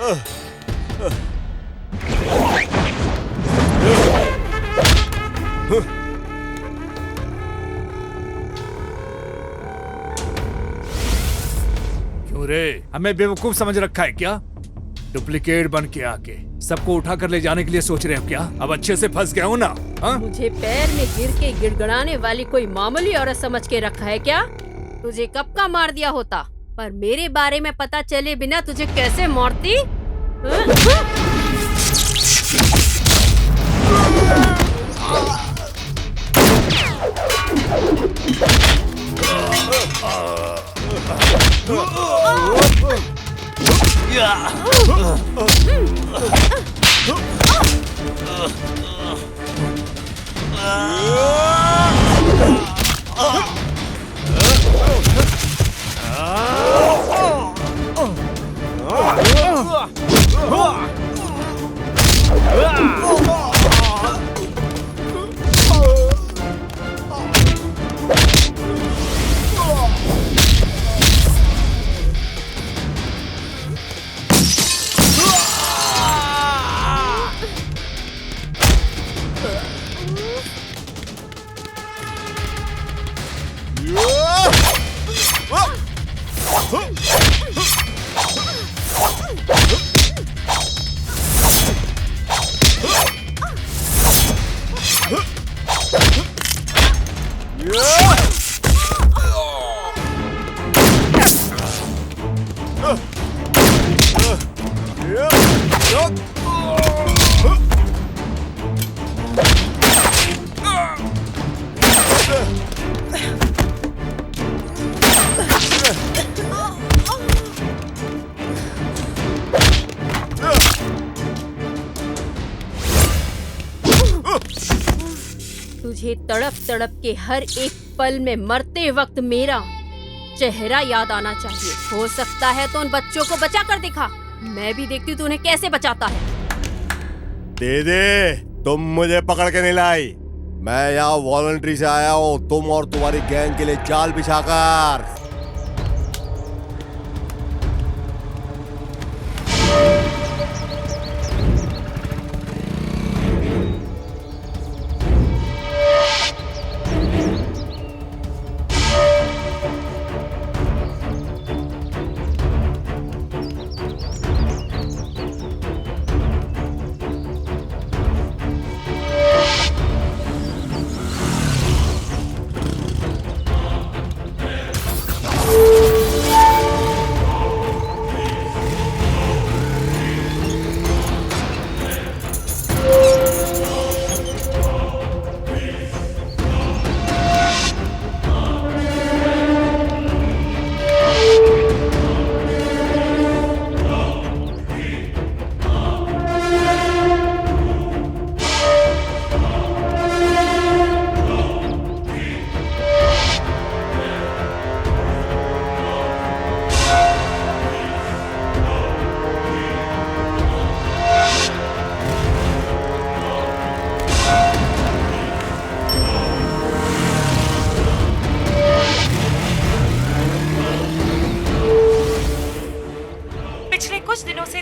क्यों रे, हमें बेवकूफ समझ रखा है क्या? डुप्लीकेट बन के आके सबको उठा कर ले जाने के लिए सोच रहे हो क्या? अब अच्छे से फंस गया हूँ ना? मुझे पैर में गिर के गिड़गड़ाने वाली कोई मामूली औरत समझ के रखा है क्या? तुझे कब का मार दिया होता, पर मेरे बारे में पता चले बिना तुझे कैसे मारती? तुझे तड़प तड़प के हर एक पल में मरते वक्त मेरा चेहरा याद आना चाहिए। हो सकता है तो उन बच्चों को बचा कर दिखा, मैं भी देखती हूँ तू उन्हें कैसे बचाता है। दीदी, तुम मुझे पकड़ के नहीं लाई, मैं यहाँ वॉलंटरी से आया हूँ, तुम और तुम्हारी गैंग के लिए जाल बिछाकर।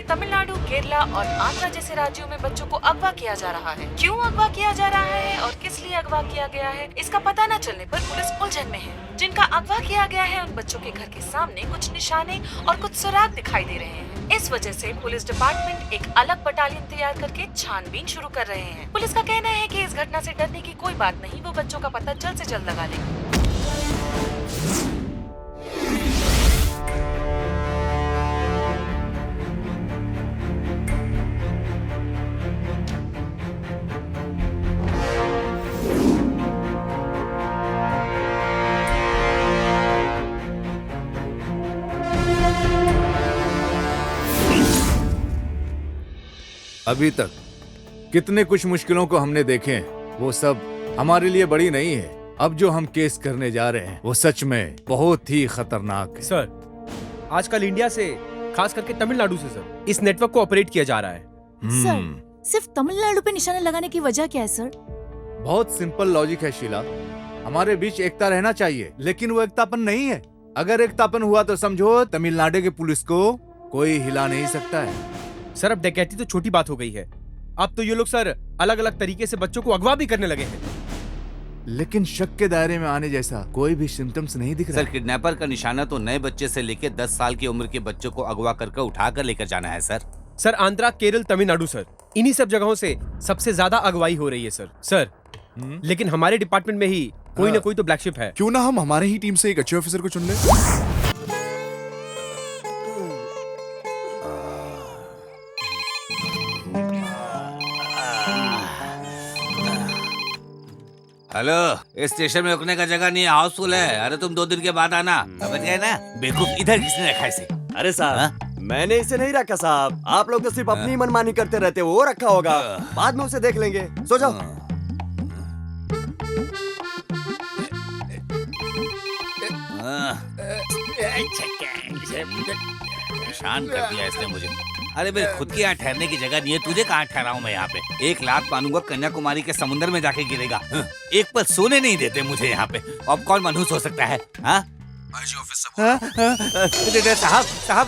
तमिलनाडु, केरला और आंध्र जैसे राज्यों में बच्चों को अगवा किया जा रहा है। क्यों अगवा किया जा रहा है और किस लिए अगवा किया गया है, इसका पता न चलने पर पुलिस उलझन में है। जिनका अगवा किया गया है उन बच्चों के घर के सामने कुछ निशाने और कुछ सुराग दिखाई दे रहे हैं। इस वजह से पुलिस डिपार्टमेंट एक अलग बटालियन तैयार करके छानबीन शुरू कर रहे हैं। पुलिस का कहना है कि इस घटना से डरने की कोई बात नहीं, वो बच्चों का पता जल्द से जल्द लगा लेंगे। अभी तक कितने कुछ मुश्किलों को हमने देखे हैं, वो सब हमारे लिए बड़ी नहीं है। अब जो हम केस करने जा रहे हैं वो सच में बहुत ही खतरनाक है। सर, आजकल इंडिया से, खास करके तमिलनाडु से सर, इस नेटवर्क को ऑपरेट किया जा रहा है। सर, सिर्फ तमिलनाडु पे निशाने लगाने की वजह क्या है सर? बहुत सिंपल लॉजिक है शीला, हमारे बीच एकता रहना चाहिए, लेकिन वो एकतापन नहीं है। अगर एकतापन हुआ तो समझो तमिलनाडु की पुलिस को कोई हिला नहीं सकता है। सर अब डकैती तो छोटी बात हो गई है, अब तो ये लोग सर अलग अलग तरीके से बच्चों को अगवा भी करने लगे हैं। लेकिन शक के दायरे में आने जैसा कोई भी सिम्टम्स नहीं दिख रहा। सर किडनैपर का निशाना तो नए बच्चे से लेकर 10 साल की उम्र के बच्चों को अगवा करके उठा कर लेकर जाना है sir. Sir Andhra, Kerala, Tamil Nadu sir, इन्हीं सब जगहों से सबसे ज्यादा अगवाई हो रही है सर। लेकिन हमारे डिपार्टमेंट में ही कोई ना कोई तो ब्लैक शिप है। क्यों ना हम हमारे ही टीम से एक अच्छे ऑफिसर को चुन लें? हेलो, इस स्टेशन में रुकने का जगह नहीं है, हाउसफुल है। अरे तुम 2 दिन के बाद आना, समझ गए ना? बेवकूफ, इधर किसने रखा इसे? अरे साहब, मैंने इसे नहीं रखा साहब, आप लोग तो सिर्फ अपनी मनमानी करते रहते हो, वो रखा होगा, बाद में उसे देख लेंगे, सो जाओ। परेशान कर दिया इसने मुझे। अरे मेरे खुद की यहाँ ठहरने की जगह नहीं है, तुझे कहाँ ठहराऊं मैं यहाँ पे? 1 लात मानूंगा कन्याकुमारी के समुद्र में जाके गिरेगा। एक पल सोने नहीं देते मुझे यहाँ पे। अब कौन मनहूस हो सकता है? हाँ साहब,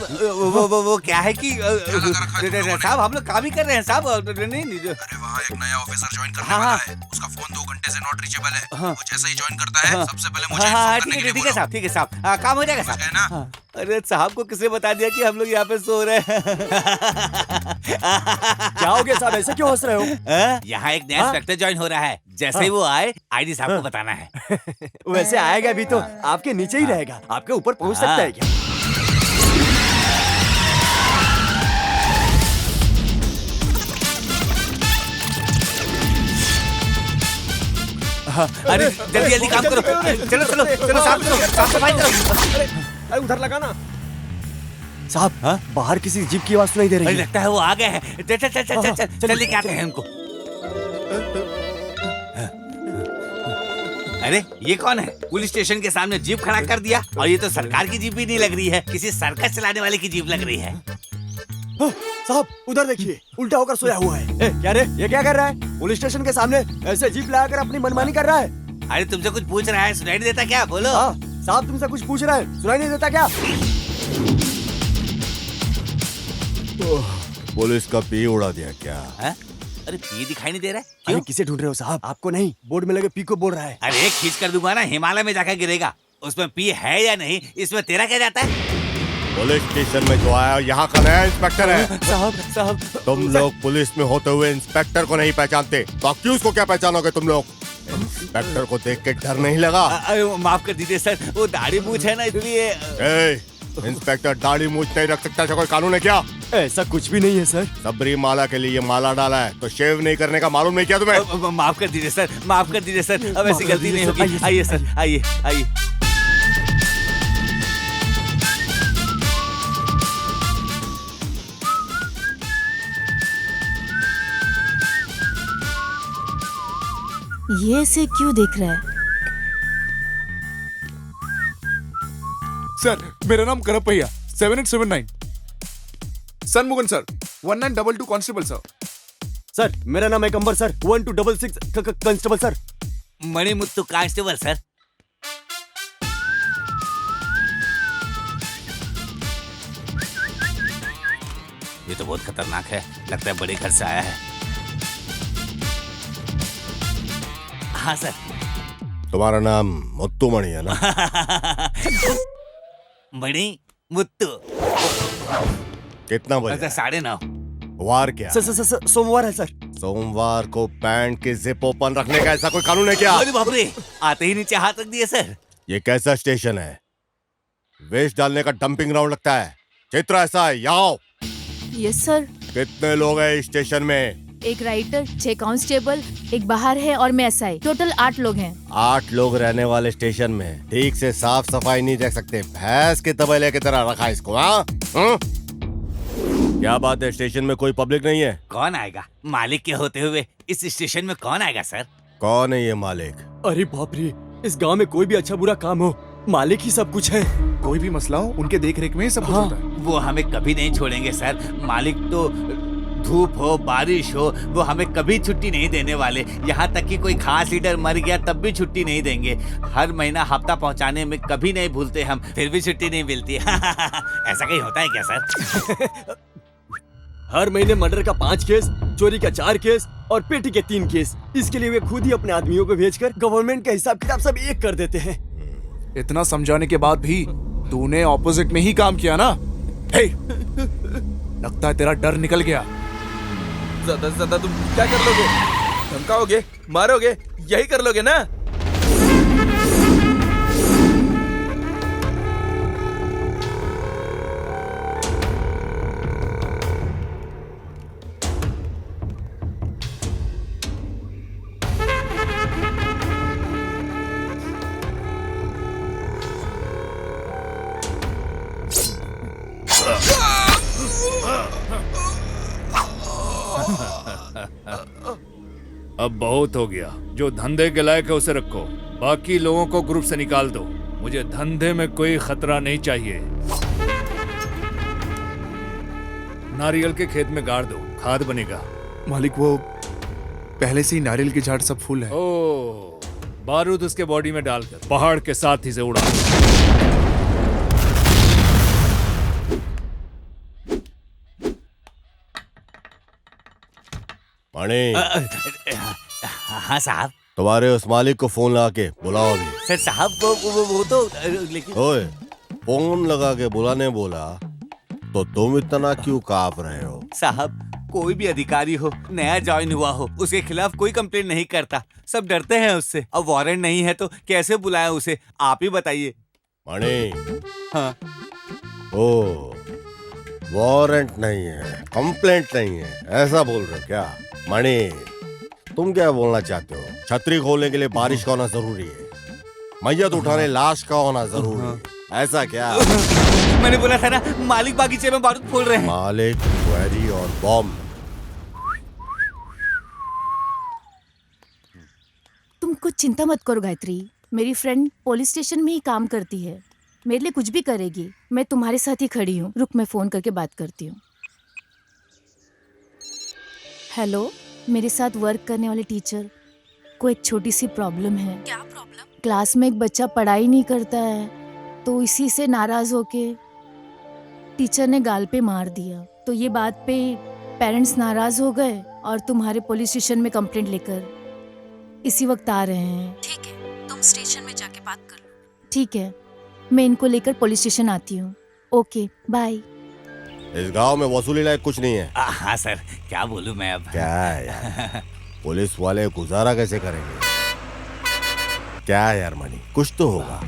वो क्या है कि साहब हम लोग काम ही कर रहे हैं साहब। नहीं अरे वहाँ एक नया ऑफिसर ज्वाइन करने वाला है, उसका फोन 2 घंटे से नॉट रीचेबल है। वो जैसा ही ज्वाइन करता है सबसे पहले मुझे इन्फॉर्म करने के लिए बोलो। ठीक है साहब, काम हो जाएगा साहब। अरे साहब को किसने बता दिया कि हम लोग यहाँ पे सो रहे हैं? क्या हो गया साहब, ऐसे क्यों हंस रहे हो? यहाँ एक नया इंस्पेक्टर ज्वाइन हो रहा है, जैसे ही वो आए आईडी साहब को बताना है। वैसे आएगा भी तो आपके नीचे ही रहेगा, आपके ऊपर पहुंच सकता है क्या? अरे जल्दी जल्दी काम करो, चलो साफ सफाई करो। अरे उधर लगाना साहब, बाहर किसी जीप की आवाज सुनाई दे रही है। लगता है वो आ गए हैं। चल लेके आते हैं उनको। अरे ये कौन है? पुलिस स्टेशन के सामने जीप खड़ा कर दिया, और ये तो सरकार की जीप भी नहीं लग रही है, किसी सर्कस चलाने वाले की जीप लग रही है। साहब उधर देखिए, उल्टा होकर सोया हुआ है। क्या रे, ये क्या कर रहा है? पुलिस स्टेशन के सामने ऐसे जीप लगाकर अपनी मनमानी कर रहा है। अरे तुमसे कुछ पूछ रहा है, सुनाई नहीं देता क्या? बोलो। हाँ साहब, तुमसे कुछ पूछ रहा है, सुनाई नहीं देता क्या? पुलिस का पी उड़ा दिया क्या? है? अरे पी दिखाई नहीं दे रहा है? अरे क्यों? किसे ढूंढ रहे हो साहब? आपको नहीं, बोर्ड में लगे पी को बोल रहा है। अरे खींच कर दूंगा ना, हिमालय में जाकर गिरेगा। उसमें पी है या नहीं, इसमें तेरा क्या जाता है? पुलिस स्टेशन में जो आया यहाँ का नया इंस्पेक्टर है। साहब तुम लोग पुलिस में होते हुए इंस्पेक्टर को नहीं पहचानते, तो अक्यूज को क्या पहचानोगे तुम लोग? इंस्पेक्टर को देख के डर नहीं लगा? माफ कर दीजिए सर, वो दाढ़ी मूछ है ना इसलिए। इंस्पेक्टर दाढ़ी मूछ नहीं रख सकता, ऐसा कोई कानून है क्या? ऐसा कुछ भी नहीं है सर। सबरी माला के लिए ये माला डाला है, तो शेव नहीं करने का मालूम नहीं क्या तुम्हें? माफ कर दीजिए सर, माफ कर दीजिए सर, अब ऐसी गलती नहीं होगी। आइए सर, आइए। ये से क्यों देख रहा है? सर मेरा नाम Karuppaiah, 7879। Shanmugan sir, 1922 constable sir. Sir मेरा नाम है Kambar sir, 1266 constable sir. Manimuthu constable sir. ये तो बहुत खतरनाक है, लगता है बड़े घर से आया है। हाँ सर। तुम्हारा नाम मुत्तु मणि है ना? मणि मुत्तु। कितना बजे? 9:30। वार क्या? सोमवार है सर। सोमवार को पैंट की जिप ओपन रखने का ऐसा कोई कानून है क्या? अरे बाप रे, आते ही नीचे हाथ रख दिए सर। ये कैसा स्टेशन है? वेस्ट डालने का डंपिंग ग्राउंड लगता है। चित्र ऐसा है, यहाँ आओ। Yes sir. कितने लोग हैं इस स्टेशन में? एक राइटर, 6 कांस्टेबल, एक बाहर है और मैं एसआई, टोटल 8 लोग हैं। 8 लोग रहने वाले स्टेशन में ठीक से साफ सफाई नहीं देख सकते, भैंस के तबेले की तरह रखा इसको। हाँ क्या बात है, स्टेशन में कोई पब्लिक नहीं है? कौन आएगा? मालिक के होते हुए इस स्टेशन में कौन आएगा सर? कौन है ये मालिक? अरे बाप रे, इस गांव में कोई भी अच्छा बुरा काम हो, मालिक ही सब कुछ है। कोई भी मसला हो, उनके देख रेख में ही सब कुछ होता है। वो हमें कभी नहीं छोड़ेंगे सर। मालिक तो धूप हो बारिश हो, वो हमें कभी छुट्टी नहीं देने वाले। यहाँ तक कि कोई खास लीडर मर गया तब भी छुट्टी नहीं देंगे। हर महीना हफ्ता पहुँचाने में कभी नहीं भूलते हम, फिर भी छुट्टी नहीं मिलती। ऐसा कहीं होता है क्या सर? हर महीने मर्डर का 5 केस, चोरी का 4 केस और पेटी के 3 केस। इसके लिए वे खुद ही अपने आदमियों को भेजकर गवर्नमेंट का हिसाब किताब सब एक कर देते हैं। इतना समझाने के बाद भी तूने ऑपोजिट में ही काम किया ना? हे, लगता है तेरा डर निकल गया। ज्यादा से ज्यादा तुम क्या कर लोगे? धमकाओगे, मारोगे, यही कर लोगे ना? अब बहुत हो गया। जो धंधे के लायक है उसे रखो, बाकी लोगों को ग्रुप से निकाल दो। मुझे धंधे में कोई खतरा नहीं चाहिए। नारियल के खेत में गाड़ दो, खाद बनेगा। मालिक, वो पहले से ही नारियल की झाड़ सब फूल है। ओ, बारूद उसके बॉडी में डालकर पहाड़ के साथ ही से उड़ा। मणि, हाँ साहब। तुम्हारे उस मालिक को फोन लगा के बुलाओ अभी। सर साहब वो तो लेकिन ओए, फोन लगा के बुलाने बोला तो तुम इतना क्यों कांप रहे हो? साहब, कोई भी अधिकारी हो, नया ज्वाइन हुआ हो, उसके खिलाफ कोई कंप्लेंट नहीं करता। सब डरते हैं उससे। अब वारंट नहीं है तो कैसे बुलाएं उसे, आप ही बताइए। मणि, हाँ। ओ, वारंट नहीं है, कंप्लेंट नहीं है, ऐसा बोल रहे हो क्या? मणि, तुम क्या बोलना चाहते हो? छतरी खोलने के लिए बारिश का होना जरूरी है, मैयत उठाने लाश का होना जरूरी है, ऐसा क्या? मैंने बोला था ना, मालिक बागीचे में बारूद फोड़ रहे हैं। मालिक, क्वेरी और बॉम्ब। तुम कुछ चिंता मत करो गायत्री, मेरी फ्रेंड पुलिस स्टेशन में ही काम करती है, मेरे लिए कुछ भी करेगी। मैं तुम्हारे साथ ही खड़ी हूँ। रुक, मैं फोन करके बात करती हूँ। हेलो, मेरे साथ वर्क करने वाले टीचर को एक छोटी सी प्रॉब्लम है। क्या प्रॉब्लम? क्लास में एक बच्चा पढ़ाई नहीं करता है, तो इसी से नाराज होके टीचर ने गाल पे मार दिया। तो ये बात पे पेरेंट्स नाराज हो गए और तुम्हारे पुलिस स्टेशन में कंप्लेंट लेकर इसी वक्त आ रहे हैं। ठीक है, तुम स्टेशन में जाके बात कर लो। ठीक है, मैं इनको लेकर पुलिस स्टेशन आती हूँ। Okay, bye. इस गांव में वसूली लायक कुछ नहीं है। हाँ सर, क्या बोलूं मैं अब। क्या है यार, पुलिस वाले गुजारा कैसे करेंगे? क्या है यार मणि, कुछ तो होगा,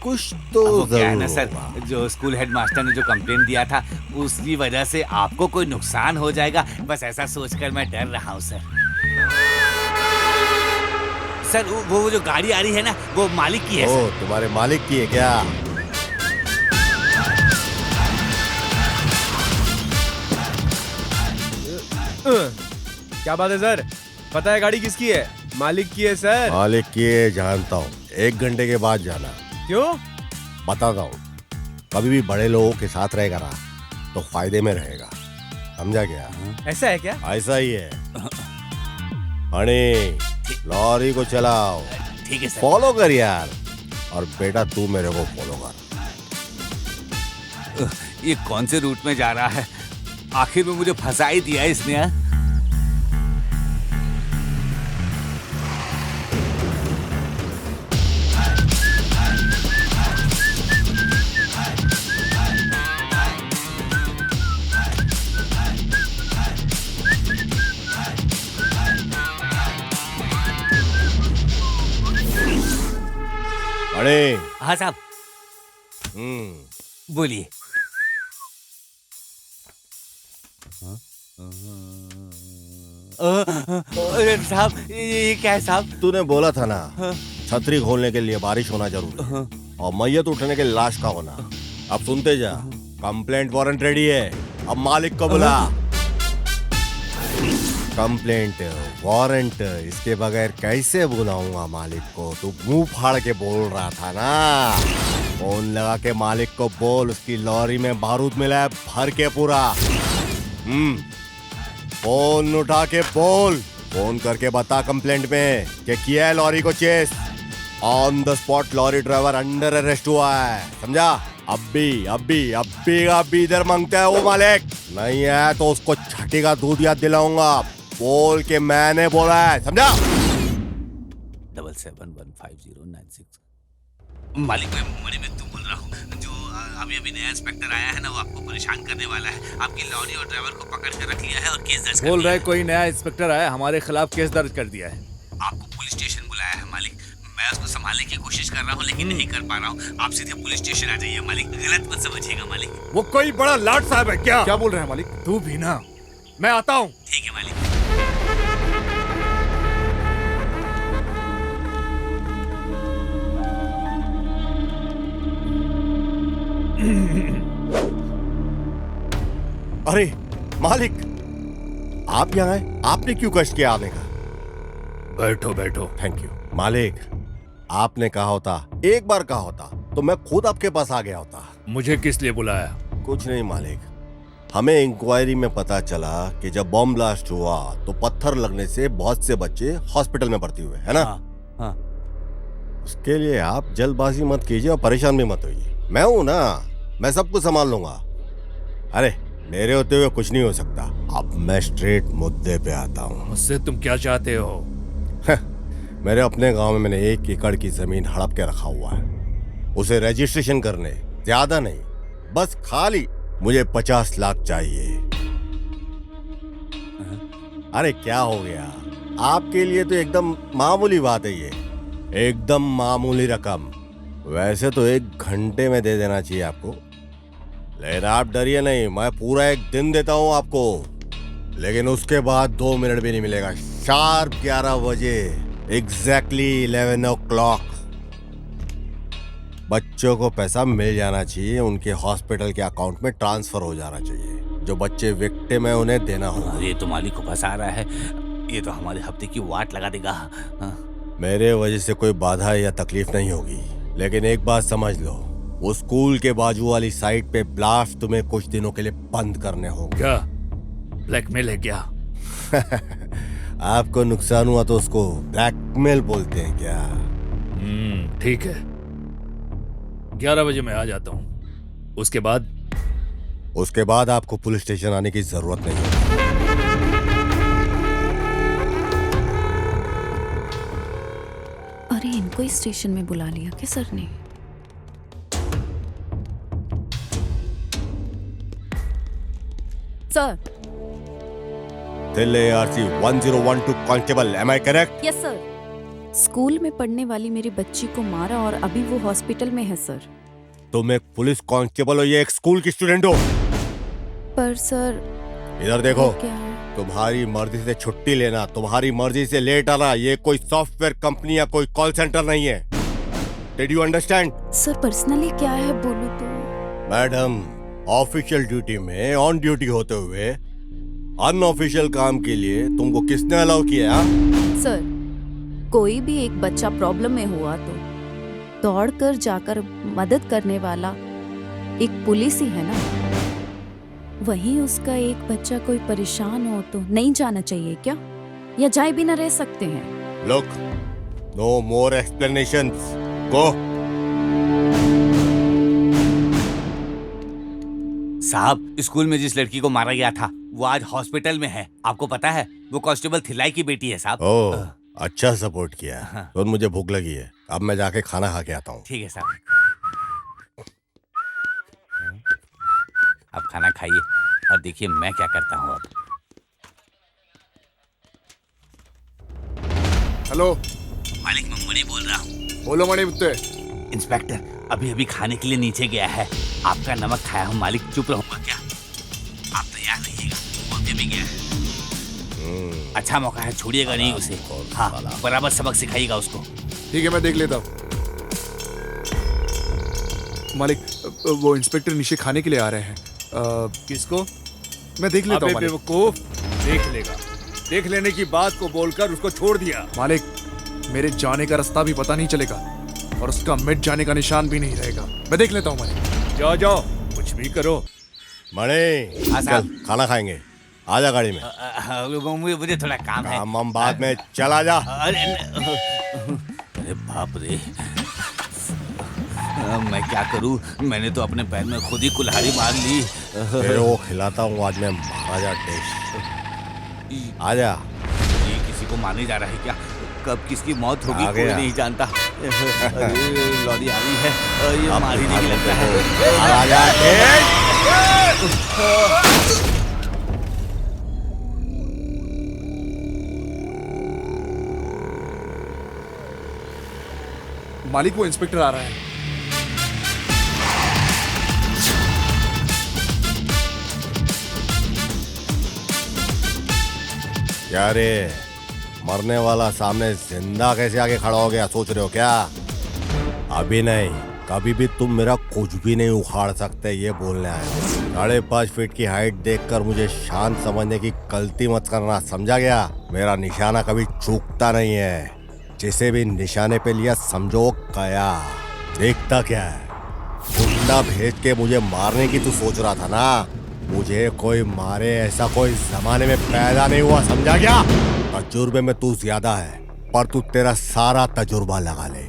कुछ तो क्या है जरूर ना सर, होगा। जो स्कूल हेडमास्टर ने जो कंप्लेंट दिया था उसकी वजह से आपको कोई नुकसान हो जाएगा, बस ऐसा सोचकर मैं डर रहा हूँ सर। सर वो जो गाड़ी आ रही है ना, वो मालिक की है ओ, सर। तुम्हारे मालिक की है क्या? क्या बात है सर? पता है गाड़ी किसकी है? मालिक की है सर। मालिक की है, जानता हूँ। 1 घंटे के बाद जाना। क्यों? बताता हूँ। कभी भी बड़े लोगों के साथ रहेगा ना तो फायदे में रहेगा, समझा क्या? ऐसा है क्या? ऐसा ही है। मणि, लॉरी को चलाओ। ठीक है सर। फॉलो कर यार, और बेटा तू मेरे को फॉलो कर। ये कौन से रूट में जा रहा है? आखिर में मुझे फंसा ही दिया इसने। अरे हाँ साहब, बोलिए। साहब, ये क्या है साहब? तूने बोला था ना, छतरी खोलने के लिए बारिश होना जरूरी है और मैयत उठने के लिए लाश का होना। अब सुनते जा, कंप्लेंट वारंट रेडी है, अब मालिक को बुला। कंप्लेंट वारंट इसके बगैर कैसे बुलाऊंगा मालिक को? तू मुंह फाड़ के बोल रहा था ना। फोन लगा के मालिक को बोल उसकी लॉरी में बारूद मिला है भर के पूरा। फोन उठा के बोल, फोन करके बता कंप्लेंट में कि किया है लॉरी को chase. On the spot lorry driver under arrest हुआ है, समझा? अभी इधर मांगता है वो मालिक। नहीं है तो उसको छठी का दूध याद दिलाऊंगा। बोल के मैंने बोला है, समझा? 77150996। मालिक मैं मुंबई में तू बोल रहा हूँ। जो अभी अभी नया इंस्पेक्टर आया है ना, वो आपको परेशान करने वाला है। आपकी लॉरी और ड्राइवर को पकड़ कर रख लिया है और केस दर्ज कर बोल दिया रहे कोई नया इंस्पेक्टर आया, हमारे खिलाफ केस दर्ज कर दिया है। आपको पुलिस स्टेशन बुलाया है मालिक। मैं उसको संभालने की कोशिश कर रहा हूँ लेकिन नहीं कर पा रहा हूँ। आप सीधे पुलिस स्टेशन आ जाइए मालिक, गलत मत समझिएगा मालिक। वो कोई बड़ा लाट साहब है क्या? क्या बोल रहे हैं मालिक? तू भी ना, मैं आता हूँ। ठीक है मालिक। अरे मालिक, आप यहाँ आए? आपने क्यों कष्ट किया आने का? बैठो बैठो। थैंक यू मालिक। आपने कहा होता, एक बार कहा होता तो मैं खुद आपके पास आ गया होता। मुझे किस लिए बुलाया? कुछ नहीं मालिक, हमें इंक्वायरी में पता चला कि जब बॉम्ब ब्लास्ट हुआ तो पत्थर लगने से बहुत से बच्चे हॉस्पिटल में भर्ती हुए, है ना? हाँ। उसके लिए आप जल्दबाजी मत कीजिए और परेशान भी मत होइए। मैं हूं ना, मैं सब कुछ संभाल लूंगा। अरे मेरे होते हुए कुछ नहीं हो सकता। अब मैं स्ट्रेट मुद्दे पे आता हूँ। मुझसे तुम क्या चाहते हो? मेरे अपने गांव में मैंने 1 एकड़ की जमीन हड़प के रखा हुआ है। उसे रजिस्ट्रेशन करने, ज्यादा नहीं, बस खाली मुझे 50 लाख चाहिए। अरे क्या हो गया? आपके लिए तो एकदम मामूली बात है ये, एकदम मामूली रकम। वैसे तो 1 घंटे में दे देना चाहिए आपको, लेकिन आप डरिए नहीं, मैं पूरा 1 दिन देता हूँ आपको। लेकिन उसके बाद 2 मिनट भी नहीं मिलेगा। शार्प 11 बजे, एग्जैक्टली 11 o'clock बच्चों को पैसा मिल जाना चाहिए, उनके हॉस्पिटल के अकाउंट में ट्रांसफर हो जाना चाहिए। जो बच्चे विक्टिम है उन्हें देना होगा। ये तो मालिक को फंसा रहा है, ये तो हमारे हफ्ते की वाट लगा देगा। मेरे वजह से कोई बाधा या तकलीफ नहीं होगी, लेकिन एक बात समझ लो, वो स्कूल के बाजू वाली साइड पे ब्लास्ट तुम्हें कुछ दिनों के लिए बंद करने होंगे। क्या ब्लैकमेल है क्या? आपको नुकसान हुआ तो उसको ब्लैकमेल बोलते हैं क्या? ठीक है, 11 बजे मैं आ जाता हूँ। उसके बाद आपको पुलिस स्टेशन आने की जरूरत नहीं है। अरे इनको ही स्टेशन में बुला लिया क्या सर ने? Sir. Delhi ARC 1012 constable, am I correct? Yes sir. School में पढ़ने वाली मेरी बच्ची को मारा और अभी वो हॉस्पिटल में है सर। तुम एक पुलिस कांस्टेबल हो या एक स्कूल की स्टूडेंट हो? पर सर इधर देखो, क्या है? तुम्हारी मर्जी से छुट्टी लेना, तुम्हारी मर्जी से लेट आना, ये कोई सॉफ्टवेयर कंपनी या कोई कॉल सेंटर नहीं है। Did you understand? Sir personally क्या है बोलो तो? मैडम, ऑफिशियल ड्यूटी में ऑन ड्यूटी होते हुए अनऑफिशियल काम के लिए तुमको किसने अलाउ किया? सर कोई भी एक बच्चा प्रॉब्लम में हुआ तो दौड़कर जाकर मदद करने वाला एक पुलिस ही है ना। वहीं उसका एक बच्चा कोई परेशान हो तो नहीं जाना चाहिए क्या? या जाए भी ना रह सकते हैं? लुक, नो मोर एक्सप्लेनेशंस, गो। साहब, स्कूल में जिस लड़की को मारा गया था वो आज हॉस्पिटल में है। आपको पता है, वो कांस्टेबल थिलाई की बेटी है साहब। ओह, अच्छा सपोर्ट किया। तो मुझे भूख लगी है, अब मैं जाके खाना खा के आता हूँ। ठीक है साहब, अब खाना खाइए और देखिए मैं क्या करता हूँ अब। हेलो मालिक, मैं मणि बोल रहा हूँ। बोलो मणि मुत्ते। इंस्पेक्टर अभी अभी खाने के लिए नीचे गया है। आपका नमक खाया हूँ मालिक, चुप रहूंगा क्या? आप तैयार रहिएगा, वो अभी भी गया है। अच्छा मौका है, छोड़िएगा नहीं उसे। हाँ, बराबर सबक सिखाइएगा उसको। ठीक है, मैं देख लेता हूँ। मालिक, वो इंस्पेक्टर नीचे खाने के लिए आ रहे हैं। किसको? मैं देख लेता हूँ मालिक। बेवकूफ, देख लेगा। देख लेने की बात को बोलकर उसको छोड़ दिया। मालिक, मेरे जाने का रास्ता भी पता नहीं चलेगा और उसका मिट जाने का निशान भी नहीं रहेगा। मैं देख लेता हूँ मालिक। जाओ जाओ, कुछ भी करो। मणि, चल खाना खाएंगे, आजा गाड़ी में। मुझे थोड़ा काम है। हम बाद में, चला जा। अरे बाप रे, मैं क्या करूं? मैंने तो अपने पैर में खुद ही कुल्हाड़ी मार ली। तेरे को खिलाता हूँ आज मैं महाराजा डिश। आजा। ये किसी को मारने जा रहा है क्या? कब किसकी मौत होगी आ कोई गया। नहीं जानता। अरे लॉरी आ गई है, ये मार ही नहीं लगता है। महाराजा डिश। मालिक वो इंस्पेक्टर आ रहा है। क्या रे, मरने वाला सामने जिंदा कैसे आके खड़ा हो गया, सोच रहे हो क्या? अभी नहीं, कभी भी तुम मेरा कुछ भी नहीं उखाड़ सकते, ये बोलने आए। 5.5 फीट की हाइट देखकर मुझे शांत समझने की गलती मत करना, समझा गया? मेरा निशाना कभी चूकता नहीं है, जिसे भी निशाने पे लिया समझो गया। देखता क्या है, गुंडा भेज के मुझे मारने की तू सोच रहा था ना? मुझे कोई मारे ऐसा कोई जमाने में पैदा नहीं हुआ, समझा क्या? तजुर्बे में तू ज्यादा है, पर तू तेरा सारा तजुर्बा लगा ले,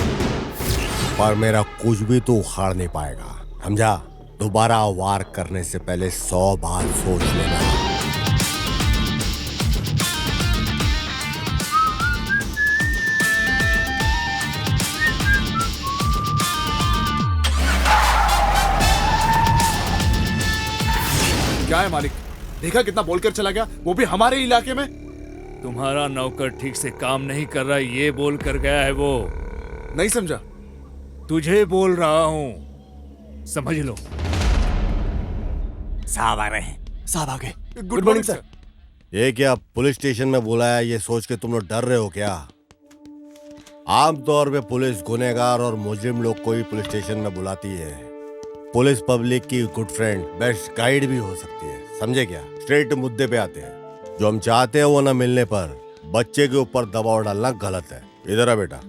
पर मेरा कुछ भी तू उखाड़ नहीं पाएगा, समझा? दोबारा वार करने से पहले 100 बार सोच लेना। क्या है मालिक? देखा कितना बोलकर चला गया, वो भी हमारे इलाके में। तुम्हारा नौकर ठीक से काम नहीं कर रहा, ये बोल कर गया है वो। नहीं समझा? तुझे बोल रहा हूँ, समझ लो। साहब आ रहे हैं। साहब आ गए। Good morning sir. ये क्या पुलिस स्टेशन में बुलाया, ये सोच के तुम लोग डर रहे हो क्या? आमतौर पे पुलिस गुनहगार और मुजरिम लोग को ही पुलिस स्टेशन में बुलाती है। पुलिस पब्लिक की गुड फ्रेंड, बेस्ट गाइड भी हो सकती है, समझे क्या? स्ट्रेट मुद्दे पे आते हैं। जो हम चाहते हैं वो न मिलने पर बच्चे के ऊपर दबाव डालना गलत है। इधर आ बेटा,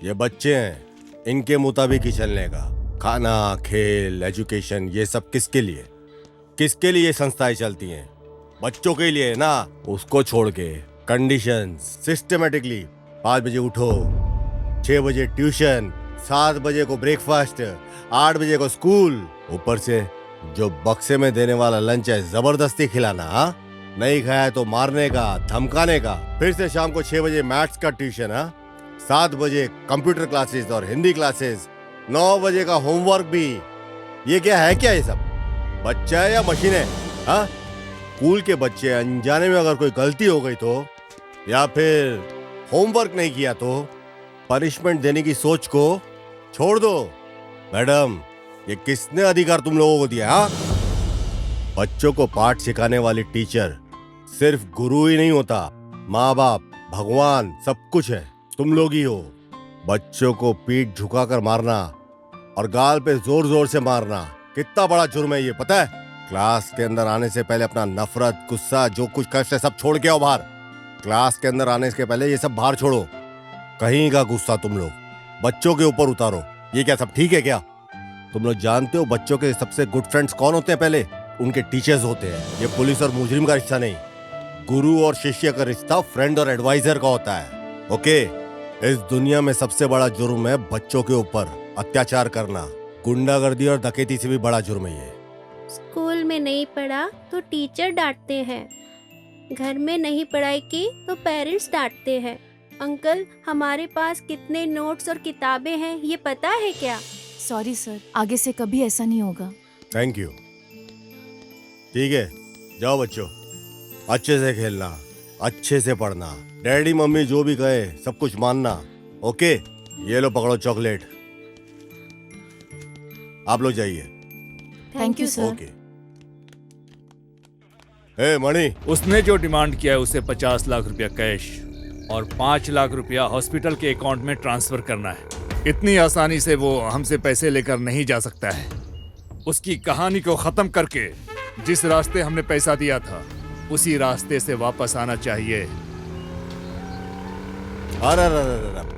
ये बच्चे हैं, इनके मुताबिक ही चलने का। खाना, खेल, एजुकेशन, ये सब किसके लिए? किसके लिए ये संस्थाएं चलती हैं? बच्चों के लिए ना। उसको छोड़ के कंडीशन सिस्टमेटिकली 5 बजे उठो, 6 बजे ट्यूशन, 7 बजे को ब्रेकफास्ट, 8 बजे को स्कूल, ऊपर से जो बक्से में देने वाला लंच है जबरदस्ती खिलाना, हाँ? नहीं खाया तो मारने का, धमकाने का। फिर से शाम को 6 बजे मैथ्स का ट्यूशन, हाँ? 7 बजे कंप्यूटर क्लासेस और हिंदी क्लासेस, 9 बजे का होमवर्क भी। ये क्या है, क्या ये सब? बच्चा है या मशीन है, हाँ? स्कूल के बच्चे अनजाने में अगर कोई गलती हो गई तो, या फिर होमवर्क नहीं किया तो पनिशमेंट देने की सोच को छोड़ दो। मैडम, ये किसने अधिकार तुम लोगों को दिया, हाँ? बच्चों को पाठ सिखाने वाली टीचर सिर्फ गुरु ही नहीं होता, माँ बाप, भगवान, सब कुछ है, तुम लोग ही हो। बच्चों को पीठ झुकाकर मारना और गाल पे जोर जोर से मारना कितना बड़ा जुर्म है, ये पता है? क्लास के अंदर आने से पहले अपना नफरत, गुस्सा, जो कुछ कष्ट है सब छोड़ के आओ बाहर। क्लास के अंदर आने के पहले ये सब बाहर छोड़ो। कहीं का गुस्सा तुम लोग बच्चों के ऊपर उतारो, ये क्या सब ठीक है क्या? तुम लोग जानते हो बच्चों के सबसे गुड फ्रेंड्स कौन होते हैं? पहले उनके टीचर्स होते हैं। ये पुलिस और मुजरिम का रिश्ता नहीं, गुरु और शिष्य का रिश्ता फ्रेंड और एडवाइजर का होता है। ओके, इस दुनिया में सबसे बड़ा जुर्म है बच्चों के ऊपर अत्याचार करना। गुंडागर्दी और डकैती से भी बड़ा जुर्म है ये। स्कूल में नहीं पढ़ा तो टीचर डांटते हैं, घर में नहीं पढ़ाई की तो पेरेंट्स डांटते हैं। अंकल, हमारे पास कितने नोट्स और किताबें हैं ये पता है क्या? सॉरी सर, आगे से कभी ऐसा नहीं होगा। Thank you. ठीक है, जाओ बच्चों, अच्छे से खेलना, अच्छे से पढ़ना, डैडी मम्मी जो भी कहे सब कुछ मानना। ओके, ये लो पकड़ो चॉकलेट, आप लोग जाइए। Thank you sir. ओके। ए मणि, उसने जो डिमांड किया है उसे 50 लाख रुपया कैश और 5 लाख रुपया हॉस्पिटल के अकाउंट में ट्रांसफर करना है। इतनी आसानी से वो हमसे पैसे लेकर नहीं जा सकता है। उसकी कहानी को खत्म करके जिस रास्ते हमने पैसा दिया था उसी रास्ते से वापस आना चाहिए। अरे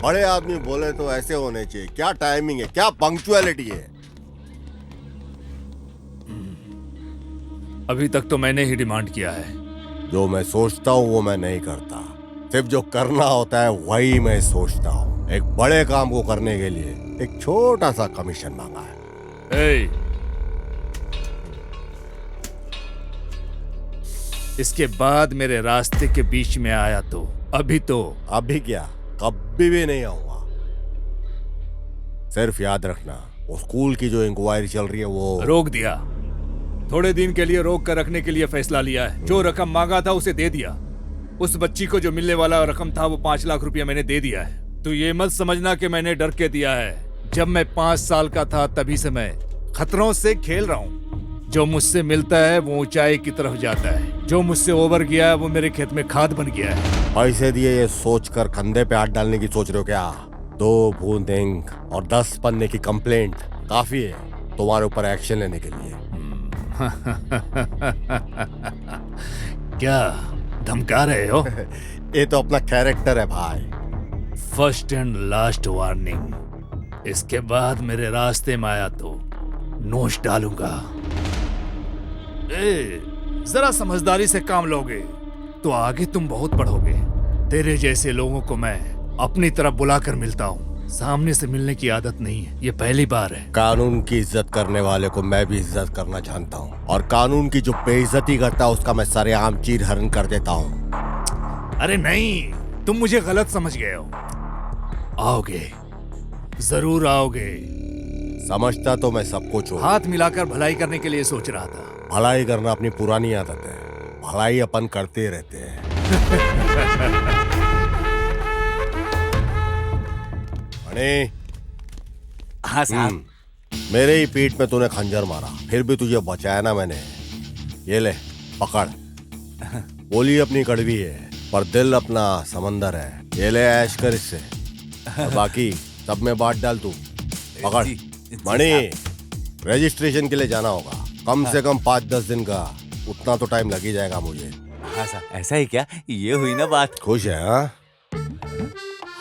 बड़े आदमी बोले तो ऐसे होने चाहिए। क्या टाइमिंग है, क्या पंक्चुअलिटी है। अभी तक तो मैंने ही डिमांड किया है। जो मैं सोचता हूँ वो मैं नहीं करता, सिर्फ जो करना होता है वही मैं सोचता हूँ। एक बड़े काम को करने के लिए एक छोटा सा कमीशन मांगा है, ए, इसके बाद मेरे रास्ते के बीच में आया तो अभी क्या, कभी भी नहीं आऊंगा। सिर्फ याद रखना, वो स्कूल की जो इंक्वायरी चल रही है वो रोक दिया। थोड़े दिन के लिए रोक कर रखने के लिए फैसला लिया है। जो रकम मांगा था उसे दे दिया। उस बच्ची को जो मिलने वाला रकम था वो 5 लाख रुपया मैंने दे दिया है। तो ये मत समझना कि मैंने डर के दिया है। जब मैं 5 साल का था तभी से मैं खतरों से खेल रहा हूँ। जो मुझसे मिलता है वो ऊंचाई की तरफ जाता है, जो मुझसे ओवर गया है वो मेरे खेत में खाद बन गया है। पैसे दिए ये सोचकर कंधे पे हाथ डालने की सोच रहे हो क्या? 2 बूंद इंक और 10 पन्ने की कंप्लेंट काफी है तुम्हारे ऊपर एक्शन लेने के लिए। क्या धमका रहे हो? ये तो अपना कैरेक्टर है भाई। First and last warning. इसके बाद मेरे रास्ते में आया तो नोच डालूंगा। जरा समझदारी से काम लोगे तो आगे तुम बहुत बढ़ोगे। तेरे जैसे लोगों को मैं अपनी तरफ बुलाकर मिलता हूँ, सामने से मिलने की आदत नहीं है। ये पहली बार है। कानून की इज्जत करने वाले को मैं भी इज्जत करना जानता हूँ, और कानून की जो बेइज्जती करता है उसका मैं सरेआम चीर हरण कर देता हूँ। अरे नहीं, तुम मुझे गलत समझ गए हो। आओगे, जरूर आओगे। समझता तो मैं सब कुछ हूँ। हाथ मिलाकर भलाई करने के लिए सोच रहा था। भलाई करना अपनी पुरानी आदत है, भलाई अपन करते रहते हैं। मणि। हाँ साहब। मेरे ही पीठ में तूने खंजर मारा, फिर भी तुझे बचाया ना मैंने। ये ले पकड़। बोली अपनी कड़वी है पर दिल अपना समंदर है। ये ले ऐश कर इससे, और बाकी सब में बांट डाल तू। पकड़। मणि, रजिस्ट्रेशन के लिए जाना होगा, कम से कम 5-10 दिन का, उतना तो टाइम लग ही जाएगा मुझे। हाँ साहब, ऐसा ही क्या? ये हुई ना बात। खुश है? हाँ,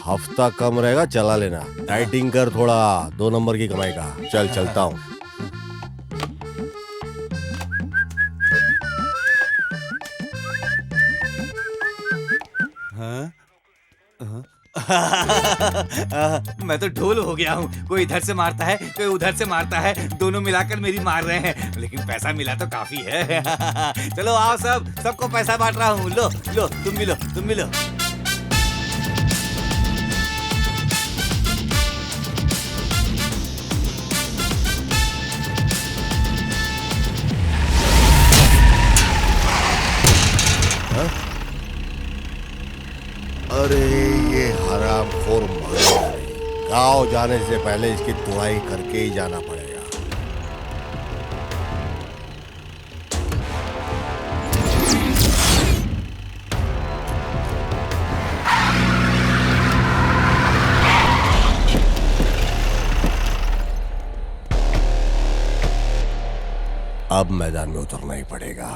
हफ्ता कम रहेगा, चला लेना। डाइटिंग कर थोड़ा, 2 नंबर की कमाई का। चल चलता हूँ। मैं तो ढोल हो गया हूँ। कोई इधर से मारता है, कोई उधर से मारता है, दोनों मिलाकर मेरी मार रहे हैं, लेकिन पैसा मिला तो काफी है। चलो आओ सब, सबको पैसा बांट रहा हूँ। लो लो, तुम भी लो, तुम भी लो। अरे ये हरामखोर गाँव जाने से पहले इसकी तुड़ाई करके ही जाना पड़ेगा। अब मैदान में उतरना ही पड़ेगा।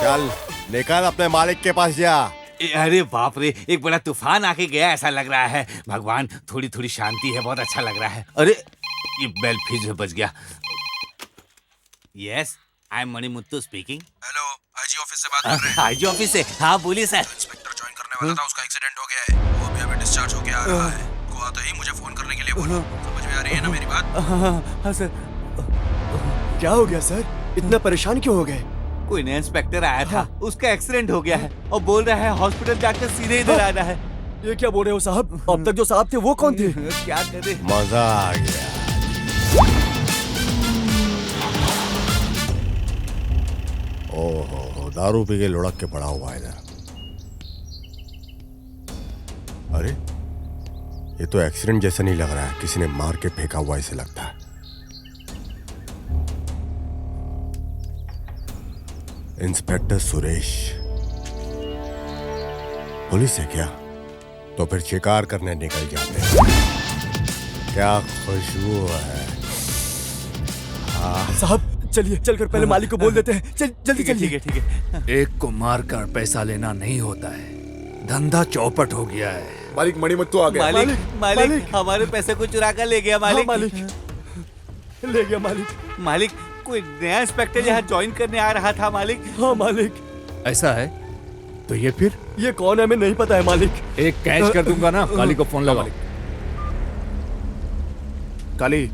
चल निकल अपने मालिक के पास जा। अरे बाप रे, एक बड़ा तूफान आके गया ऐसा लग रहा है। भगवान, थोड़ी थोड़ी शांति है, बहुत अच्छा लग रहा है। अरे ये बेल फिर से बज गया। Yes, I am Manimuthu speaking. Hello, IG office से बात कर रहे हैं। आईजी ऑफिस से? हाँ बोलिए सर। इंस्पेक्टर ज्वाइन करने वाला था, उसका एक्सीडेंट हो गया है, वो अभी डिस्चार्ज होके आ रहा है। को आते ही मुझे फोन करने के लिए बोलो। समझ में आ रही है ना मेरी बात? हाँ सर। क्या हो गया सर, इतना परेशान क्यों हो गए? कोई नया इंस्पेक्टर आया था, उसका एक्सीडेंट हो गया है और बोल रहा है हॉस्पिटल जाकर सीधे इधर आना है। ये क्या बोल रहे हो साहब? अब तक जो साहब थे वो कौन थे? क्या करे? मजा आ गया। ओहो, दारू पी के लुढ़क के पड़ा हुआ है इधर। अरे ये तो एक्सीडेंट जैसा नहीं लग रहा है, किसी ने मार के फेंका हुआ ऐसे लगता है। इंस्पेक्टर सुरेश पुलिस है क्या? तो फिर शिकार करने निकल जाते हैं। क्या खुशबू है। साहब चलिए, चलकर पहले मालिक को बोल देते हैं। चल जल्दी चलिए। ठीक है। एक को मारकर पैसा लेना नहीं होता है, धंधा चौपट हो गया है। मालिक मणिमुत्तु आ गया। मालिक हमारे पैसे को चुरा कर ले गया। मालिक ले गया मालिक। मालिक, कोई नया इंस्पेक्टर यहाँ ज्वाइन करने आ रहा था मालिक। हाँ मालिक। ऐसा है तो ये फिर ये कौन है हमें नहीं पता है मालिक। एक कैच कर दूंगा ना। काली को फोन लगा। काली,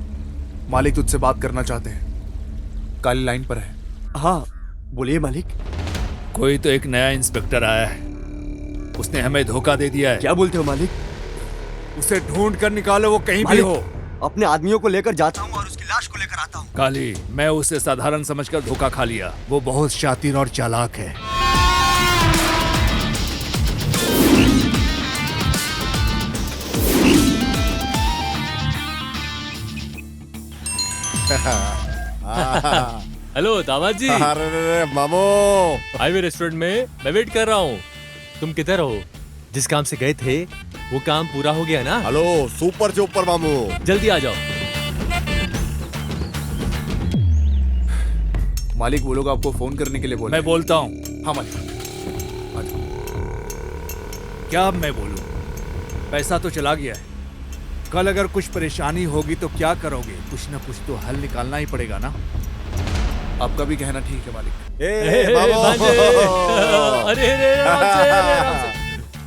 मालिक तुझसे बात करना चाहते हैं। काली लाइन पर है। हाँ बोलिए मालिक। कोई तो एक नया इंस्पेक्टर आया है, उसने हमें धोखा दे दिया है। क्या बोलते हो मालिक? उसे ढूंढ कर निकालो, वो कहीं भी हो। अपने आदमियों को लेकर जाता हूँ और उसकी लाश को लेकर आता हूँ। काली, मैं उसे साधारण समझकर धोखा खा लिया। वो बहुत शातिर और चालाक है। हेलो दामाद जी। अरे मामू, हाईवे रेस्टोरेंट में मैं वेट कर रहा हूँ। तुम किधर हो? जिस काम से गए थे वो काम पूरा हो गया ना? हेलो सुपर सुपर मामू, जल्दी आ जाओ। मालिक वो लोग आपको फोन करने के लिए बोले। मैं बोलता हूँ। हाँ मालिक। क्या अब मैं बोलूं? पैसा तो चला गया है। कल अगर कुछ परेशानी होगी तो क्या करोगे? कुछ ना कुछ तो हल निकालना ही पड़ेगा ना। आपका भी कहना ठीक है मालिक।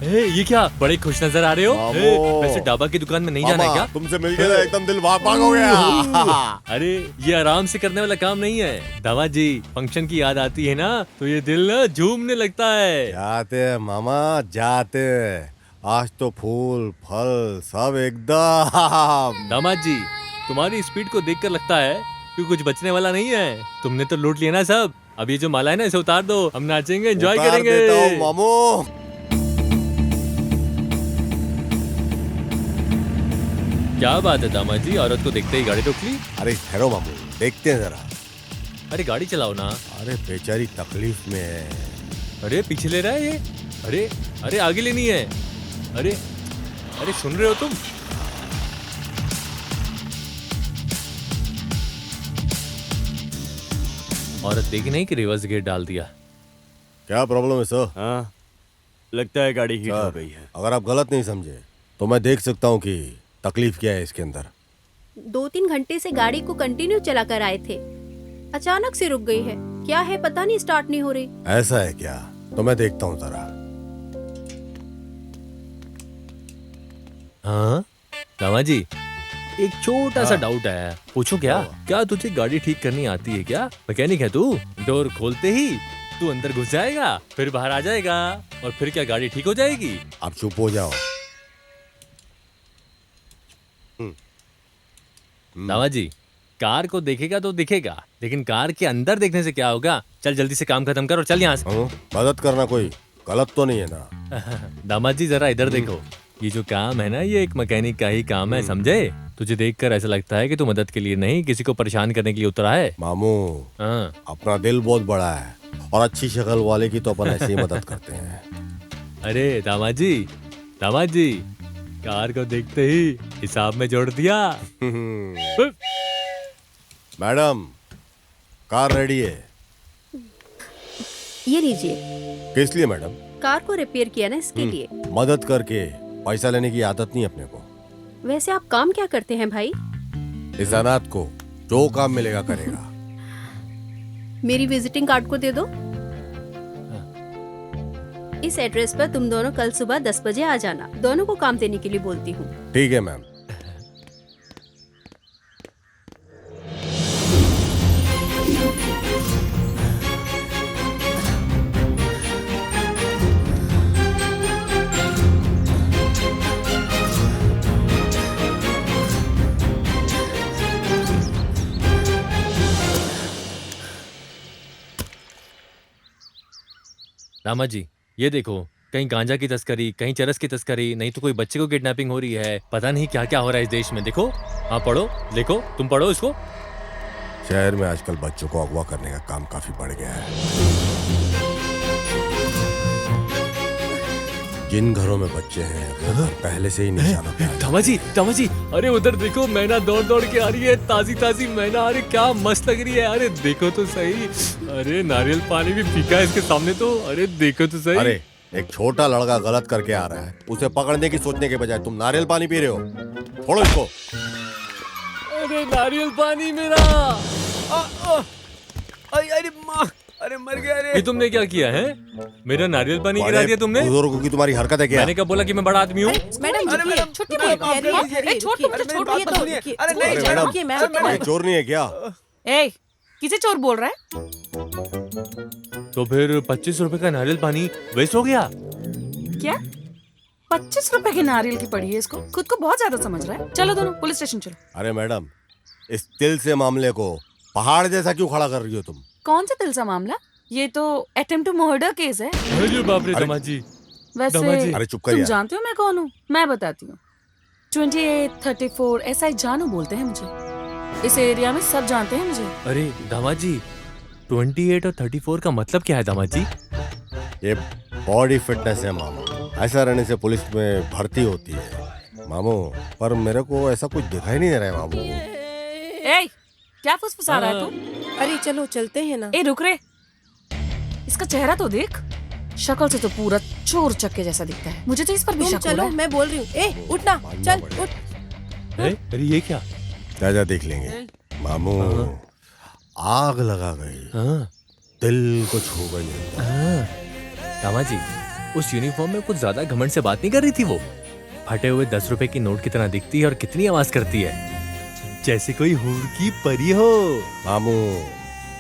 अरे ये क्या बड़े खुश नजर आ रहे हो? वैसे डाबा की दुकान में नहीं जाना है क्या? तुमसे मिलकर एकदम दिल भाग हो गया। अरे ये आराम से करने वाला काम नहीं है दामाद जी। फंक्शन की याद आती है ना तो ये दिल ना झूमने लगता है। जाते मामा जाते, आज तो फूल फल सब एकदम। दामाद जी, तुम्हारी स्पीड को देखकर लगता है कि कुछ बचने वाला नहीं है। तुमने तो लूट लिया ना सब। अब ये जो माला है ना इसे उतार दो, हम नाचेंगे, एंजॉय करेंगे। मामू क्या बात है दामाद जी, औरत को देखते ही गाड़ी रोक ली? अरे ठहरो मामू, देखते हैं जरा। अरे गाड़ी चलाओ ना। अरे बेचारी तकलीफ में है। अरे पीछे ले रहा है ये। अरे अरे आगे लेनी है। अरे अरे सुन रहे हो तुम? औरत देखी नहीं कि रिवर्स गेट डाल दिया। क्या प्रॉब्लम है सर? हाँ, लगता है गाड़ी हीट हो सर, गई है। अगर आप गलत नहीं समझे तो मैं देख सकता हूँ कि तकलीफ क्या है इसके अंदर। 2-3 घंटे से गाड़ी को कंटिन्यू चला कर आए थे, अचानक से रुक गई है। क्या है पता नहीं, स्टार्ट नहीं हो रही। ऐसा है क्या? तो मैं देखता हूँ जरा। हाँ दामा जी, एक छोटा सा डाउट आया, पूछो क्या? क्या तुझे गाड़ी ठीक करनी आती है क्या? मैकेनिक है तू? डोर खोलते ही तू अंदर घुस जाएगा, फिर बाहर आ जाएगा, और फिर क्या गाड़ी ठीक हो जाएगी? आप चुप हो जाओ। दामा जी, कार को देखेगा तो दिखेगा, लेकिन कार के अंदर देखने से क्या होगा? चल जल्दी से काम खत्म कर और चल यहाँ से। मदद करना कोई गलत तो नहीं है ना? दामाद जी जरा इधर देखो, ये जो काम है ना, ये एक मैकेनिक का ही काम है, समझे? तुझे देखकर ऐसा लगता है कि तू मदद के लिए नहीं, किसी को परेशान करने के लिए उतरा है। मामू, अपना दिल बहुत बड़ा है और अच्छी शक्ल वाले की तो अपन ऐसे ही मदद करते हैं। अरे दामाद जी, कार को देखते ही हिसाब में जोड़ दिया। मैडम, कार रेडी है। ये लीजिए। किस लिए मैडम? कार को रिपेयर किया ना, इसके लिए। मदद करके पैसा लेने की आदत नहीं अपने को। वैसे आप काम क्या करते हैं भाई? इस अनाथ को जो काम मिलेगा करेगा। मेरी विजिटिंग कार्ड को दे दो। इस एड्रेस पर तुम दोनों कल सुबह 10 बजे आ जाना। दोनों को काम देने के लिए बोलती हूँ। ठीक है मैम। दामा जी, ये देखो, कहीं गांजा की तस्करी, कहीं चरस की तस्करी, नहीं तो कोई बच्चे को किडनैपिंग हो रही है। पता नहीं क्या क्या हो रहा है इस देश में। देखो, हाँ पढ़ो, देखो, तुम पढ़ो इसको। शहर में आजकल बच्चों को अगवा करने का काम काफी बढ़ गया है। जिन घरों में बच्चे हैं वो घर पहले से ही निशाना पे हैं। दामा जी, अरे उधर देखो, मैना दौड़ दौड़ के आ रही है, ताजी ताजी मैना। अरे क्या मस्त लग रही है, अरे देखो तो सही। अरे नारियल पानी भी फीका है इसके सामने तो, अरे देखो तो सही। अरे एक छोटा लड़का गलत करके आ रहा है, उसे पकड़ने की सोचने के बजाय तुम नारियल पानी पी रहे हो। छोड़ो इसको। अरे नारियल पानी मेरा। अरे माँ, अरे मर गया रे। ये तुमने क्या किया है? मेरा नारियल पानी गिरा दिया तुमने। बुजुर्गों की तुम्हारी हरकत है क्या? मैंने कब बोला कि मैं बड़ा आदमी हूँ? मैडम छुट्टी अरे मैडम, चोर नहीं है क्या? किसे चोर बोल रहा है? तो फिर 25 रुपए का नारियल पानी वेस्ट हो गया क्या? 25 रुपए की नारियल की पड़ी है इसको, खुद को बहुत ज्यादा समझ रहा है। चलो दोनों पुलिस स्टेशन चलो। अरे मैडम, इस तिल से मामले को पहाड़ जैसा क्यों खड़ा कर रही हो तुम? कौन सा दिल सा मामला? ये तो अटेम्प्ट टू मर्डर केस है। अरे बाप रे दामाद जी। वैसे अरे चुप कर तुम यार। जानते हो मैं कौन हूँ? मैं बताती हूँ। 2834 SI जानू बोलते हैं मुझे। इस एरिया में सब जानते हैं मुझे। अरे दामाद जी, 28 और 34 का मतलब क्या है दामाद जी? ये बॉडी फिटनेस है मामू। ऐसा रहने से पुलिस में भर्ती होती है मामू। पर मेरे को ऐसा कुछ दिखाई नहीं दे रहा है मामू। ए, क्या फुसफुसा रहा है तू? अरे चलो चलते हैं ना। ए रुक रे, इसका चेहरा तो देख, शक्ल से तो पूरा चोर चक्के जैसा दिखता है। मुझे तो इस पर भी शक हो रहा चलो, है। मैं बोल रही हूँ। ए उठना, चल उठ। अरे ये क्या? जा देख लेंगे मामू। आग लगा गई, दिल को छू गई। दामाद जी, उस यूनिफॉर्म में कुछ ज्यादा घमंड से बात नहीं कर रही थी वो? फटे हुए 10 रुपए की नोट की तरह दिखती है और कितनी आवाज करती है, जैसे कोई हूर की परी हो। मामू,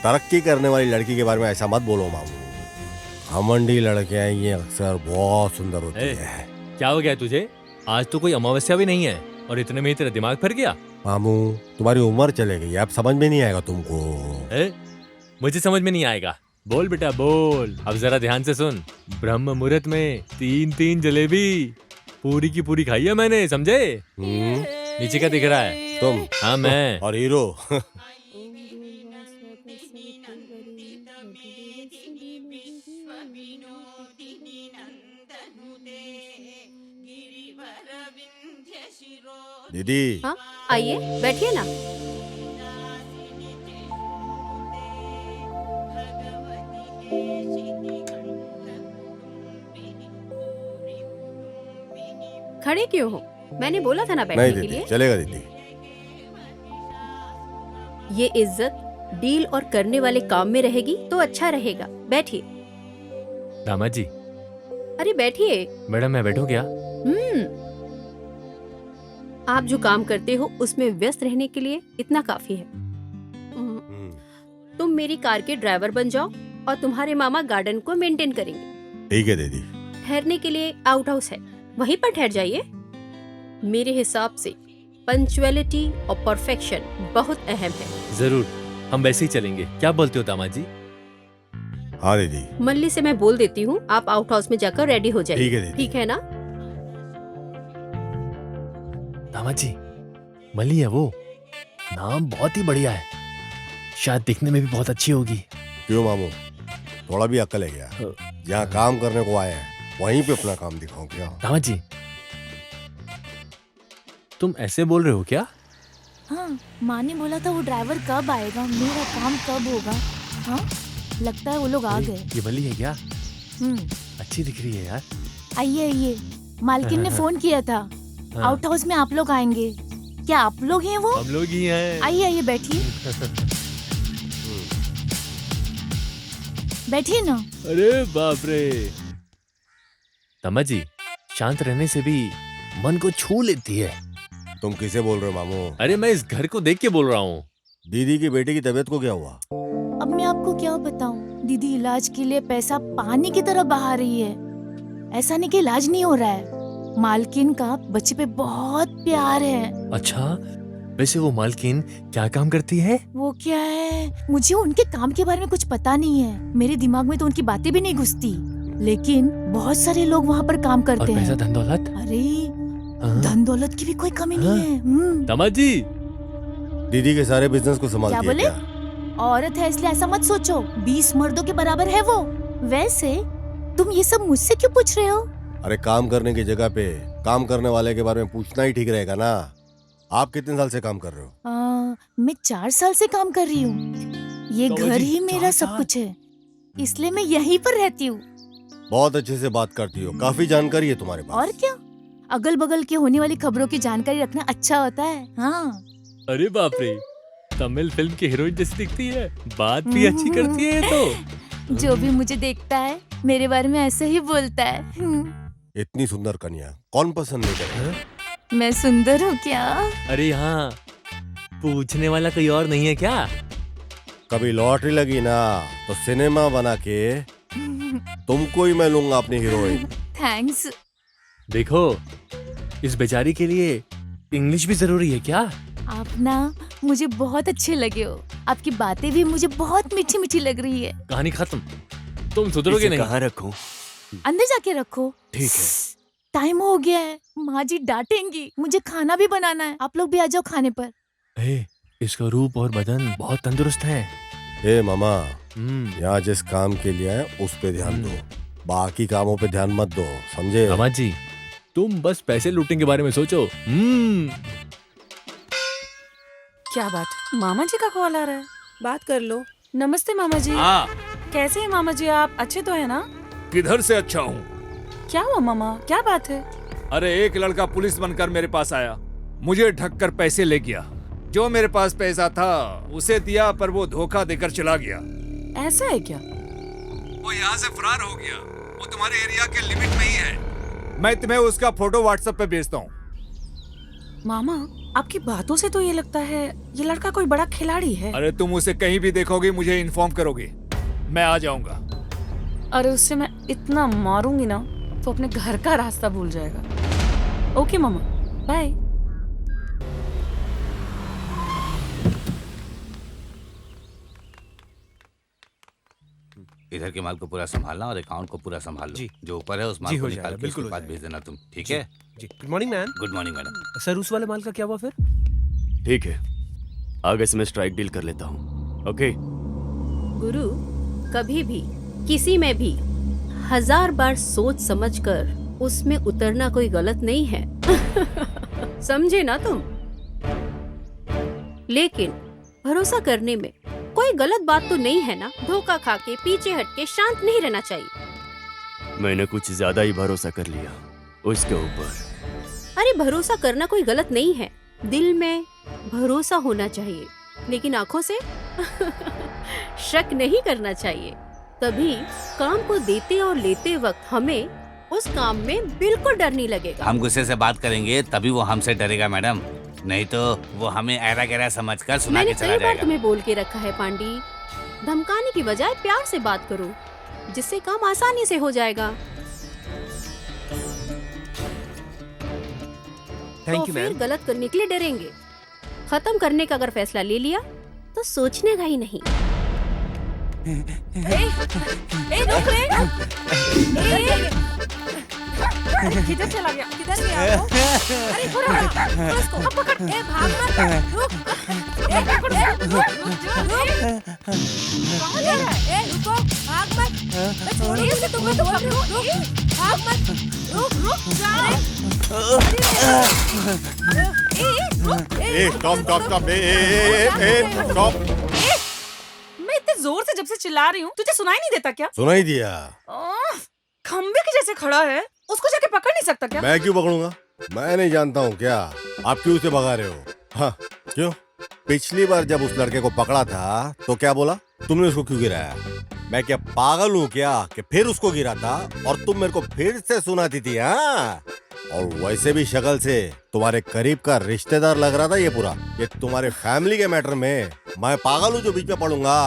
तरक्की करने वाली लड़की के बारे में ऐसा मत बोलो मामू। घमंडी लड़कियां ये अक्सर बहुत सुंदर होती है। क्या हो गया तुझे? आज तो कोई अमावस्या भी नहीं है और इतने में ही तेरा दिमाग फिर गया। मामू, तुम्हारी उम्र चले गई, अब समझ में नहीं आएगा तुमको। मुझे समझ में नहीं आएगा। बोल बेटा बोल। अब जरा ध्यान से सुन। ब्रह्म मुहूर्त में 3 जलेबी पूरी की पूरी खाई है मैंने, समझे? नीचे क्या दिख रहा है? तुम। हाँ मैं। और हीरो। दीदी। हाँ आइए, बैठिए ना। खड़े क्यों हो? मैंने बोला था ना नहीं बैठने के दीदी, लिए। चलेगा दीदी। ये इज्जत डील और करने वाले काम में रहेगी तो अच्छा रहेगा। बैठिए। दामाद जी। अरे बैठिए। मैडम मैं बैठूं क्या? आप जो काम करते हो उसमें व्यस्त रहने के लिए इतना काफी है। तुम मेरी कार के ड्राइवर बन जाओ और तुम्हारे मामा गार्डन को मेंटेन करेंगे। ठीक है दीदी। ठहरने के लिए आउट हाउस है, वहीं पर ठहर जाइए। मेरे हिसाब से पंक्चुअलिटी और परफेक्शन बहुत अहम है। जरूर, हम वैसे ही चलेंगे। क्या बोलते हो दामाद जी? हाँ दीदी। मल्ली से मैं बोल देती हूँ, आप आउट हाउस में जाकर रेडी हो जाइए। ठीक है दीदी। ठीक है ना? दामाद जी, मल्ली है वो। नाम बहुत ही बढ़िया है, शायद दिखने में भी बहुत अच्छी होगी। क्यों मामू, थोड़ा भी अक्ल है क्या? जहाँ काम करने को आए हैं वहीं पे अपना काम दिखाओ क्या? दामाद जी, तुम ऐसे बोल रहे हो क्या? हाँ, माँ ने बोला था वो ड्राइवर कब आएगा, मेरा काम कब होगा। हाँ, लगता है वो लोग आ गए। ये मल्ली है क्या? अच्छी दिख रही है यार। आइए आइए, मालकिन ने फोन किया था, आउट हाउस में आप लोग आएंगे। क्या आप लोग हैं वो? हम लोग ही हैं। आइए आइए, बैठिए बैठिए ना। अरे बाप रे। दामाद जी, शांत रहने से भी मन को छू लेती है। तुम किसे बोल रहे हो मामू? अरे मैं इस घर को देख के बोल रहा हूँ। दीदी की बेटी की तबीयत को क्या हुआ? अब मैं आपको क्या बताऊं, दीदी इलाज के लिए पैसा पानी की तरह बहा रही है। ऐसा नहीं कि इलाज नहीं हो रहा है, मालकिन का बच्चे पे बहुत प्यार है। अच्छा, वैसे वो मालकिन क्या काम करती है? वो क्या है, मुझे उनके काम के बारे में कुछ पता नहीं है। मेरे दिमाग में तो उनकी बातें भी नहीं घुसती, लेकिन बहुत सारे लोग वहाँ पर काम करते हैं। पैसा धन दौलत? अरे धन दौलत की भी कोई कमी नहीं है। दामाद जी, दीदी के सारे बिजनेस को संभालती क्या है बोले? क्या? औरत है इसलिए ऐसा मत सोचो, 20 मर्दों के बराबर है वो। वैसे तुम ये सब मुझसे क्यों पूछ रहे हो? अरे काम करने की जगह पे काम करने वाले के बारे में पूछना ही ठीक रहेगा ना। आप कितने साल से काम कर रहे हो? मैं 4 साल से काम कर रही हूँ। ये घर ही मेरा सब कुछ है, इसलिए मैं यहीं पर रहती हूँ। बहुत अच्छे से बात करती हो, काफी जानकारी है तुम्हारे पास। और क्या, अगल बगल के होने वाली खबरों की जानकारी रखना अच्छा होता है। हाँ। अरे बाप रे, तमिल फिल्म की हीरोइन जैसी दिखती है, बात भी अच्छी करती है ये तो। जो भी मुझे देखता है मेरे बारे में ऐसे ही बोलता है। इतनी सुंदर कन्या कौन पसंद नहीं करे? मैं सुंदर हूँ क्या? अरे यहाँ पूछने वाला कोई और नहीं है क्या? कभी लॉटरी लगी ना तो सिनेमा बना के तुमको ही मैं लूंगा अपनी हीरोइन। थैंक्स। देखो, इस बेचारी के लिए इंग्लिश भी जरूरी है क्या? आप ना मुझे बहुत अच्छे लगे हो, आपकी बातें भी मुझे बहुत मीठी मीठी लग रही है। कहानी खत्म, तुम सुधरोगे नहीं। कहाँ रखूं? अंदर जाके रखो। ठीक है। टाइम हो गया है, माँ जी डांटेंगी। मुझे खाना भी बनाना है, आप लोग भी आ जाओ खाने पर। इसका रूप और बदन बहुत तंदुरुस्त है। हे मामा, यहाँ जिस काम के लिए आए उस पे ध्यान दो, बाकी कामों पे ध्यान मत दो, समझे? दामाद जी, तुम बस पैसे लूटने के बारे में सोचो। क्या बात, मामा जी का कॉल आ रहा है, बात कर लो। नमस्ते मामा जी। हाँ। कैसे हैं मामा जी आप, अच्छे तो है ना? किधर से अच्छा हूँ? क्या हुआ मामा, क्या बात है? अरे एक लड़का पुलिस बनकर मेरे पास आया, मुझे ढककर पैसे ले गया। जो मेरे पास पैसा था उसे दिया, पर वो धोखा देकर चला गया। ऐसा है क्या? वो यहाँ से फरार हो गया, वो तुम्हारे एरिया के लिमिट में ही है। मैं तुम्हें उसका फोटो व्हाट्सएप पे भेजता हूँ। मामा, आपकी बातों से तो ये लगता है ये लड़का कोई बड़ा खिलाड़ी है। अरे तुम उसे कहीं भी देखोगे मुझे इन्फॉर्म करोगे, मैं आ जाऊंगा। अरे उससे मैं इतना मारूंगी ना तो अपने घर का रास्ता भूल जाएगा। ओके मामा, बाय। इधर के माल को पूरा संभालना और अकाउंट को पूरा संभाल लो। जी। जो ऊपर है उस माल जी, को हो निकाल जाएगा, के बिल्कुल उसके हो बाद जाएगा। भेज देना तुम, ठीक जी, है? जी। Good morning ma'am. Good morning madam. Sir, उस वाले माल का क्या हुआ फिर? ठीक है, आगे से मैं स्ट्राइक डील कर लेता हूँ। ओके। गुरु, कभी भी किसी में भी 1000 बार सोच समझकर उसमें उतरना कोई गलत नहीं है। समझे ना तुम? लेकिन भरोसा करने में कोई गलत बात तो नहीं है ना? धोखा खा के पीछे हट के शांत नहीं रहना चाहिए। मैंने कुछ ज्यादा ही भरोसा कर लिया उसके ऊपर। अरे भरोसा करना कोई गलत नहीं है, दिल में भरोसा होना चाहिए, लेकिन आंखों से शक नहीं करना चाहिए। तभी काम को देते और लेते वक्त हमें उस काम में बिल्कुल डर नहीं लगेगा। हम गुस्से से बात करेंगे तभी वो हमसे डरेगा मैडम, नहीं तो वो हमें ऐरा गैरा समझकर सुना के चला मैंने कई बार जाएगा। तुम्हें बोल के रखा है पांडी, धमकाने की बजाय प्यार से बात करो, जिससे काम आसानी से हो जाएगा। थैंक तो यू फिर मैम। गलत करने के लिए डरेंगे। खत्म करने का अगर फैसला ले लिया तो सोचने का ही नहीं। रुक रे। किधर चला गया? किधर गया वो? अरे थोड़ा उसको अब पकड़। ए भाग मत, रुक। ए पकड़, रुक। कहाँ जा रहा है? ए रुको, भाग मत। मैं छोड़ूंगी उसे, तुम्हें तो पकड़ो। रुक, भाग मत। रुक जा। स्टॉप मैं इतने जोर से जब से चिल्ला रही हूँ, तुझे सुनाई नहीं देता क्या? सुनाई दिया। खंबे के जैसे खड़ा है, उसको जाके पकड़ नहीं सकता क्या? मैं क्यों पकड़ूंगा? मैं नहीं जानता हूँ क्या? आप क्यों उसे भगा रहे हो? हाँ क्यों? पिछली बार जब उस लड़के को पकड़ा था तो क्या बोला? तुमने उसको क्यों गिराया? मैं क्या पागल हूँ क्या कि फिर उसको गिरा था और तुम मेरे को फिर से सुनाती थी? हाँ, और वैसे भी शक्ल से तुम्हारे करीब का रिश्तेदार लग रहा था ये पूरा। ये तुम्हारे फैमिली के मैटर में मैं पागल हूँ जो बीच में पड़ूंगा।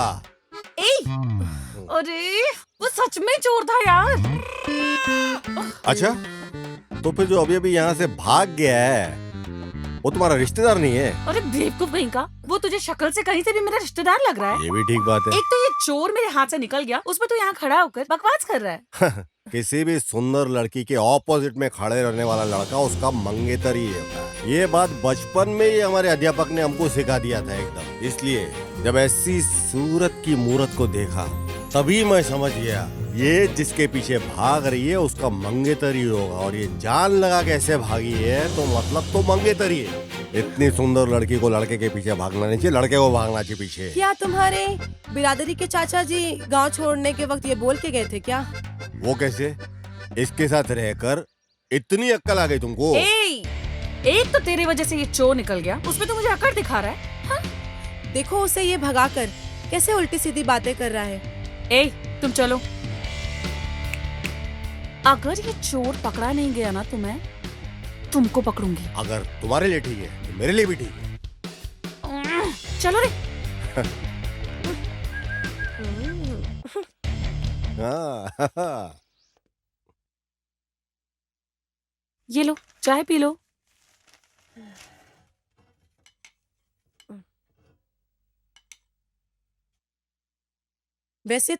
अरे वो सच में चोर था यार। अच्छा, तो फिर जो अभी अभी यहाँ से भाग गया है वो तुम्हारा रिश्तेदार नहीं है? अरे बेवकूफ कहीं का, वो तुझे शक्ल से कहीं से भी मेरा रिश्तेदार लग रहा है। ये भी ठीक बात है। एक तो ये चोर मेरे हाथ से निकल गया, उसमें तो यहाँ खड़ा होकर बकवास कर रहा है। किसी भी सुंदर लड़की के ऑपोजिट में खड़े रहने वाला लड़का उसका मंगेतर ही होता है। ये बात बचपन में ही हमारे अध्यापक ने हमको सिखा दिया था एकदम। इसलिए जब ऐसी सूरत की मूरत को देखा तभी मैं समझ गया ये जिसके पीछे भाग रही है उसका मंगेतर ही होगा, और ये जान लगा कैसे भागी है तो मतलब तो मंगेतर ही है। इतनी सुंदर लड़की को लड़के के पीछे भागना नहीं चाहिए, लड़के को भागना चाहिए पीछे। क्या तुम्हारे बिरादरी के चाचा जी गांव छोड़ने के वक्त ये बोल के गए थे क्या? वो कैसे? इसके साथ रहकर इतनी अक्ल आ गई तुमको? एक तो तेरे वजह से ये चोर निकल गया, उसमें तो मुझे अकड़ दिखा रहा है। हाँ? देखो उसे ये भगाकर कैसे उल्टी सीधी बातें कर रहा है। तुम चलो। अगर ये चोर पकड़ा नहीं गया ना तो मैं तुमको पकड़ूंगी। अगर तुम्हारे लिए ठीक है तो मेरे लिए भी ठीक है। चलो रे। ये लो चाय पी लो। वैसे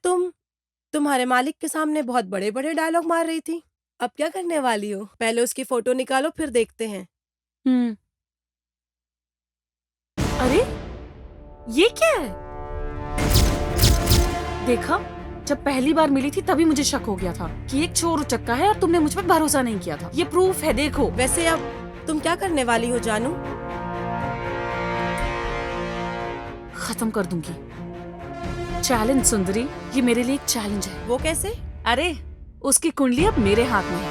तुम्हारे मालिक के सामने बहुत बड़े बड़े डायलॉग मार रही थी, अब क्या करने वाली हो? पहले उसकी फोटो निकालो फिर देखते हैं। अरे ये क्या है? देखा, जब पहली बार मिली थी तभी मुझे शक हो गया था कि एक चोर उचक्का है और तुमने मुझ पर भरोसा नहीं किया था। ये प्रूफ है, देखो। वैसे अब तुम क्या करने वाली हो जानू? खत्म कर दूंगी। चैलेंज सुंदरी, ये मेरे लिए एक चैलेंज है। वो कैसे? अरे उसकी कुंडली अब मेरे हाथ में है।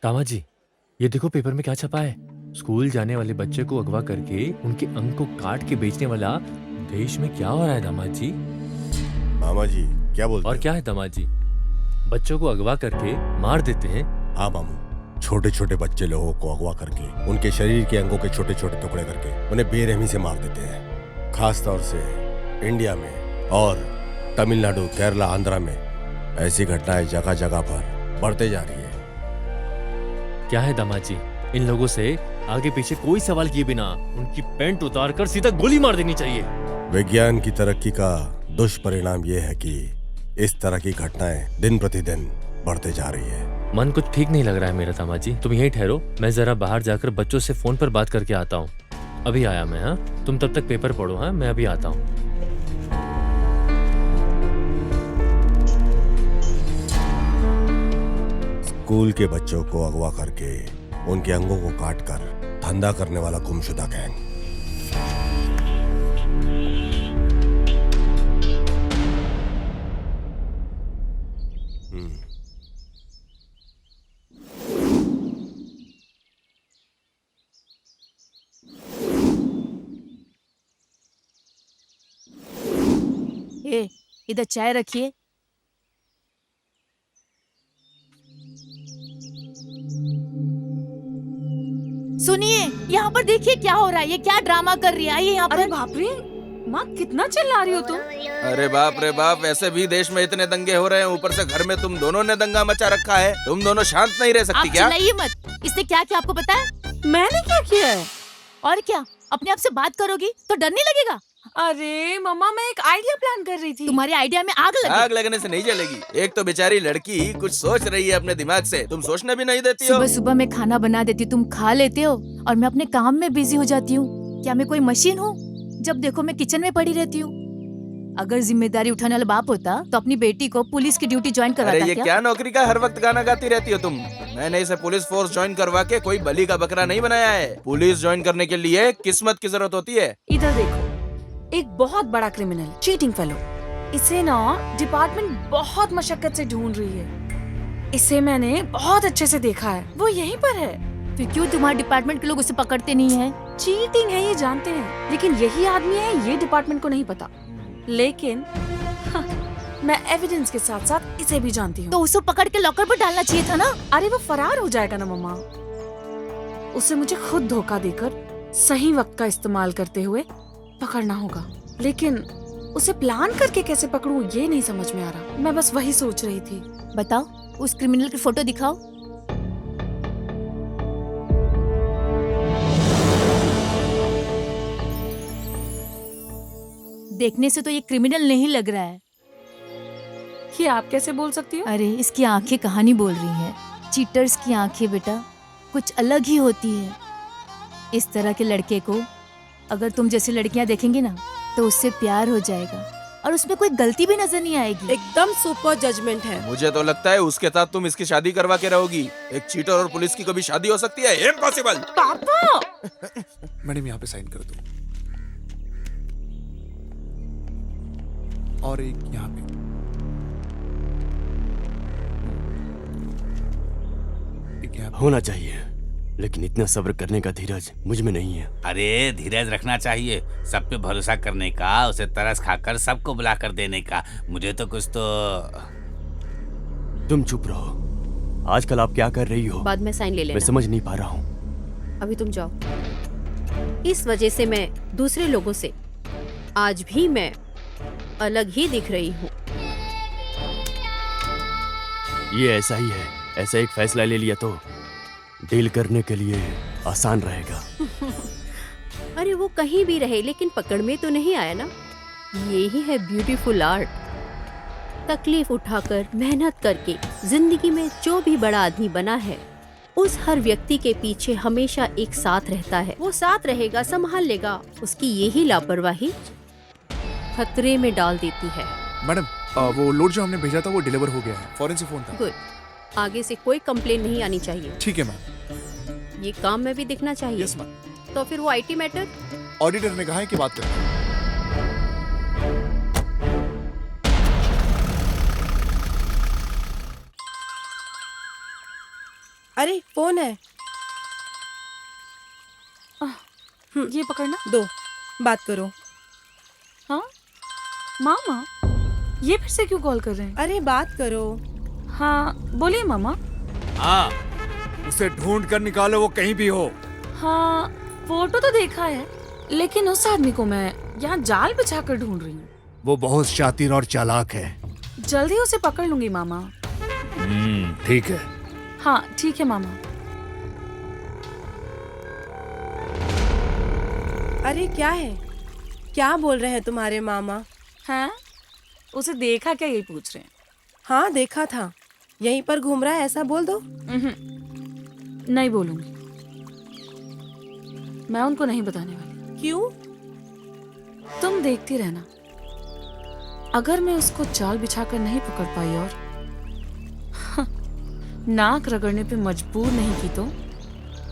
कामा जी, ये देखो पेपर में क्या छपा है। स्कूल जाने वाले बच्चे को अगवा करके उनके अंग को काट के बेचने वाला देश में क्या हो रहा है दामाद जी? मामा जी क्या बोलते? और क्या है दामाद जी? बच्चों को अगवा करके मार देते हैं। हाँ मामू, छोटे छोटे बच्चे लोगों को अगवा करके उनके शरीर के अंगों के छोटे छोटे टुकड़े करके उन्हें बेरहमी से मार देते हैं। खास तौर से इंडिया में और तमिलनाडु, केरला, आंध्रा में ऐसी घटनाएं जगह जगह पर बढ़ते जा रही है। क्या है दामाद जी, इन लोगों से आगे पीछे कोई सवाल किए बिना उनकी पैंट उतार कर सीधा गोली मार देनी चाहिए। विज्ञान की तरक्की का दुष्परिणाम ये है कि इस तरह की घटनाएं दिन प्रतिदिन बढ़ते जा रही है। मन कुछ ठीक नहीं लग रहा है मेरा दामाद जी, तुम यहीं ठहरो, मैं जरा बाहर जाकर बच्चों से फोन पर बात करके आता हूँ। अभी आया मैं। हाँ, तुम तब तक पेपर पढ़ो। हाँ, मैं अभी आता हूँ। स्कूल के बच्चों को अगवा करके उनके अंगों को काटकर धंधा करने वाला गुमशुदा गैंग। ए, इधर चाय रखिए। सुनिए, यहाँ पर देखिए क्या हो रहा है। ये क्या ड्रामा कर रही है? आइए यहाँ पर। अरे बाप रे, माँ कितना चिल्ला रही हो तुम? अरे बाप रे बाप, वैसे भी देश में इतने दंगे हो रहे हैं, ऊपर से घर में तुम दोनों ने दंगा मचा रखा है। तुम दोनों शांत नहीं रह सकती आप क्या? चिल्लाइए मत। इसने क्या किया आपको पता है? मैंने क्या किया है? और क्या, अपने आप से बात करोगी तो डर नहीं लगेगा? अरे मम्मा, मैं एक आइडिया प्लान कर रही थी। तुम्हारे आइडिया में आग लगी। आग लगने से नहीं जलेगी। एक तो बेचारी लड़की कुछ सोच रही है अपने दिमाग से, तुम सोचने भी नहीं देती हो। सुबह सुबह मैं खाना बना देती हूँ, तुम खा लेते हो और मैं अपने काम में बिजी हो जाती हूँ। क्या मैं कोई मशीन हूँ? जब देखो मैं किचन में पड़ी रहती हूँ। अगर जिम्मेदारी उठाने वाला बाप होता तो अपनी बेटी को पुलिस की ड्यूटी ज्वाइन अरे करवाता। ये क्या नौकरी का हर वक्त गाना गाती रहती हो तुम? मैंने इसे पुलिस फोर्स ज्वाइन करवा के कोई बलि का बकरा नहीं बनाया है। पुलिस ज्वाइन करने के लिए किस्मत की जरूरत होती है। इधर देखो, एक बहुत बड़ा क्रिमिनल, चीटिंग फेलो। इसे ना डिपार्टमेंट बहुत मशक्कत से ढूंढ रही है। इसे मैंने बहुत अच्छे से देखा है, वो यहीं पर है। फिर क्यों तुम्हारे डिपार्टमेंट के लोग उसे पकड़ते नहीं हैं? चीटिंग है ये जानते हैं, लेकिन यही आदमी है ये डिपार्टमेंट को नहीं पता। लेकिन मैं एविडेंस के साथ साथ इसे भी जानती हूँ। तो उसे पकड़ के लॉकर पर डालना चाहिए था ना। अरे वो फरार हो जाएगा ना मम्मा। उसे मुझे खुद धोखा देकर सही वक्त का इस्तेमाल करते हुए पकड़ना होगा, लेकिन उसे प्लान करके कैसे पकड़ूं ये नहीं समझ में आ रहा। मैं बस वही सोच रही थी। बताओ, उस क्रिमिनल की फोटो दिखाओ। देखने से तो ये क्रिमिनल नहीं लग रहा है। ये आप कैसे बोल सकती हो? अरे इसकी आंखें कहानी बोल रही हैं। चीटर्स की आंखें बेटा कुछ अलग ही होती है। इस तरह के लड़के को अगर तुम जैसी लड़कियां देखेंगी ना तो उससे प्यार हो जाएगा और उसमें कोई गलती भी नजर नहीं आएगी। एकदम सुपर जजमेंट है। मुझे तो लगता है उसके साथ तुम इसकी शादी करवा के रहोगी। एक चीटर और पुलिस की कभी शादी हो सकती है? इम्पॉसिबल। पापा! मैडम यहाँ पे साइन कर दो और एक यहाँ पे। एक यहाँ पे। होना चाहिए, लेकिन इतना सब्र करने का धीरज मुझ में नहीं है। अरे धीरज रखना चाहिए, सब पे भरोसा करने का, उसे तरस खाकर सबको बुला कर देने का। मुझे तो कुछ तो। तुम चुप रहो। आजकल आप क्या कर रही हो? बाद में साइन ले लेना। मैं समझ नहीं पा रहा हूँ। अभी तुम जाओ। इस वजह से मैं दूसरे लोगों से आज भी मैं अलग ही दिख रही हूँ। ये ऐसा ही है। ऐसा एक फैसला ले लिया तो डील करने के लिए आसान रहेगा। अरे वो कहीं भी रहे लेकिन पकड़ में तो नहीं आया ना। यही है ब्यूटीफुल आर्ट। तकलीफ उठाकर मेहनत करके जिंदगी में जो भी बड़ा आदमी बना है, उस हर व्यक्ति के पीछे हमेशा एक साथ रहता है। वो साथ रहेगा, संभाल लेगा। उसकी यही लापरवाही खतरे में डाल देती है। मैडम वो लोड जो हमने भेजा था वो डिलीवर हो गया है। फौरन से फोन था। गुड। आगे से कोई कंप्लेन नहीं आनी चाहिए। ठीक है मैम। ये काम में भी दिखना चाहिए। Yes ma'am. तो फिर वो आईटी मैटर ऑडिटर ने कहा है कि बात करें। अरे फोन है। ये पकड़ना। दो, बात करो। हाँ मामा, ये फिर से क्यों कॉल कर रहे हैं? अरे बात करो। हाँ बोलिए मामा। हाँ, उसे ढूंढ कर निकालो, वो कहीं भी हो। हाँ फोटो तो देखा है, लेकिन उस आदमी को मैं यहाँ जाल बिछा कर ढूंढ रही हूँ। वो बहुत शातिर और चालाक है। जल्दी उसे पकड़ लूंगी मामा। ठीक है। हाँ ठीक है मामा। अरे क्या है, क्या बोल रहे हैं तुम्हारे मामा? हैं? उसे देखा क्या, यही पूछ रहे हैं। हाँ देखा था, यहीं पर घूम रहा है, ऐसा बोल दो। नहीं बोलूंगी, मैं उनको नहीं बताने वाली। क्यों? तुम देखती रहना। अगर मैं उसको जाल बिछाकर नहीं पकड़ पाई और नाक रगड़ने पे मजबूर नहीं की तो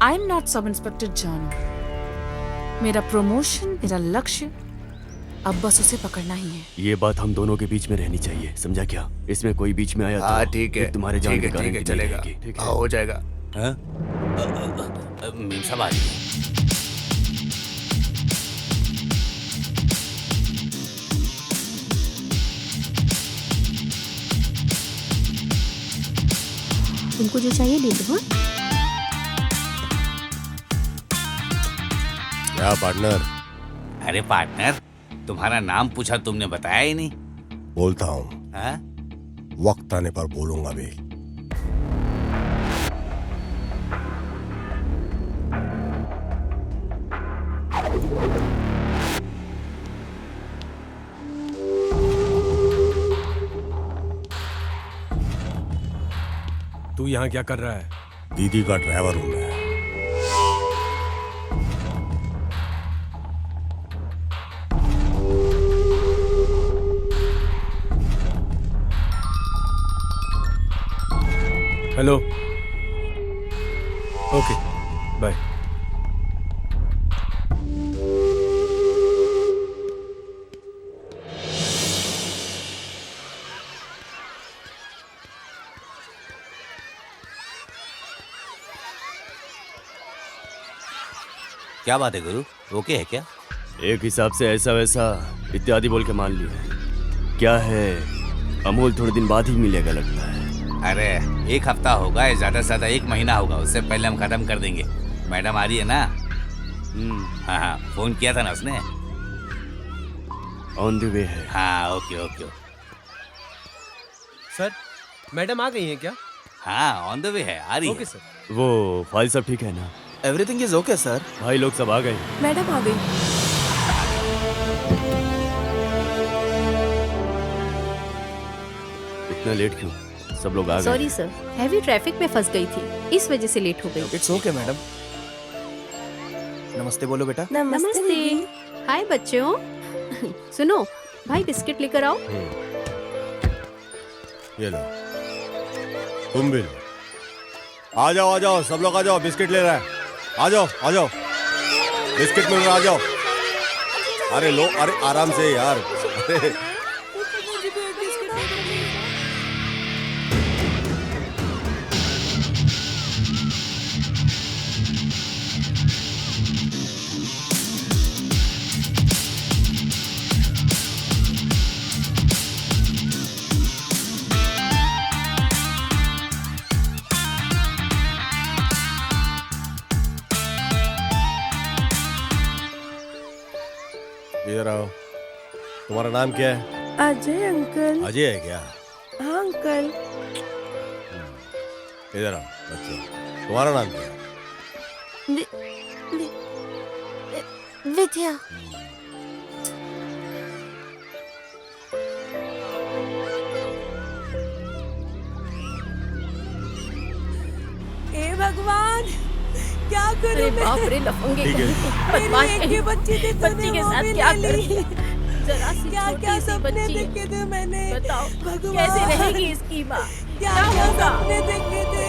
I am not sub inspector जानू। मेरा प्रमोशन, मेरा लक्ष्य अब बस उसे पकड़ना ही है। ये बात हम दोनों के बीच में रहनी चाहिए, समझा क्या? इसमें कोई बीच में आया तो ठीक है, तुम्हारे जाने के कारण ठीक है, चलेगा। ठीक है, हो जाएगा। मीम साहब आ रही। तुमको जो चाहिए ले लो। हाँ क्या पार्टनर? अरे पार्टनर, तुम्हारा नाम पूछा तुमने बताया ही नहीं। बोलता हूँ, हाँ? वक्त आने पर बोलूंगा भी। तू यहाँ क्या कर रहा है? दीदी का ड्राइवर हूं मैं। हेलो। Okay, bye. क्या बात है गुरु, ओके है क्या? एक हिसाब से ऐसा वैसा इत्यादि बोल के मान लिया। क्या है, अमूल थोड़े दिन बाद ही मिलेगा लगता है। अरे 1 हफ्ता होगा या ज्यादा से ज्यादा 1 महीना होगा, उससे पहले हम खत्म कर देंगे। मैडम आ रही है ना? हाँ हाँ, फोन किया था ना उसने। ऑन द वे है। हाँ ओके ओके। सर, मैडम आ गई हैं क्या? हाँ ऑन द वे है, आ रही ओके है। सर। वो फाइल सब ठीक है ना? Everything is okay sir. भाई लोग सब आ गए। मैडम आ गई। इतना लेट क्यों? सब लोग आ गए। सॉरी सर, हैवी ट्रैफिक में फंस गई थी, इस वजह से लेट हो गई। It's okay madam. नमस्ते बोलो बेटा। नमस्ते। हाय बच्चों। सुनो, भाई बिस्किट लेकर आओ। ये लो, तुम भी लो। आ जाओ, सब लोग आ जाओ, बिस्किट ले रहा है। आ जाओ, बिस्किट मिल रहा, आ जाओ। अरे लो, अरे आराम से यार। अरे इधर आओ। तुम्हारा नाम क्या है? अजय अंकल। अजय है क्या? हाँ अंकल। इधर आओ बच्चों, तुम्हारा नाम क्या है? विद्या। हे भगवान, क्या करूं अरे मैं? बाप रे, लफंगे ठीक है। बदमाश मेरी एक कहीं। ही बच्ची थी, बच्ची के वो साथ भी क्या ले कर ली। रही है? जरा सी क्या छोटी क्या सी सपने बच्ची है। देखे थे मैंने? बताओ भगवान। कैसे रहेगी इसकी माँ? क्या क्या क्या होगा? सपने देखे थे?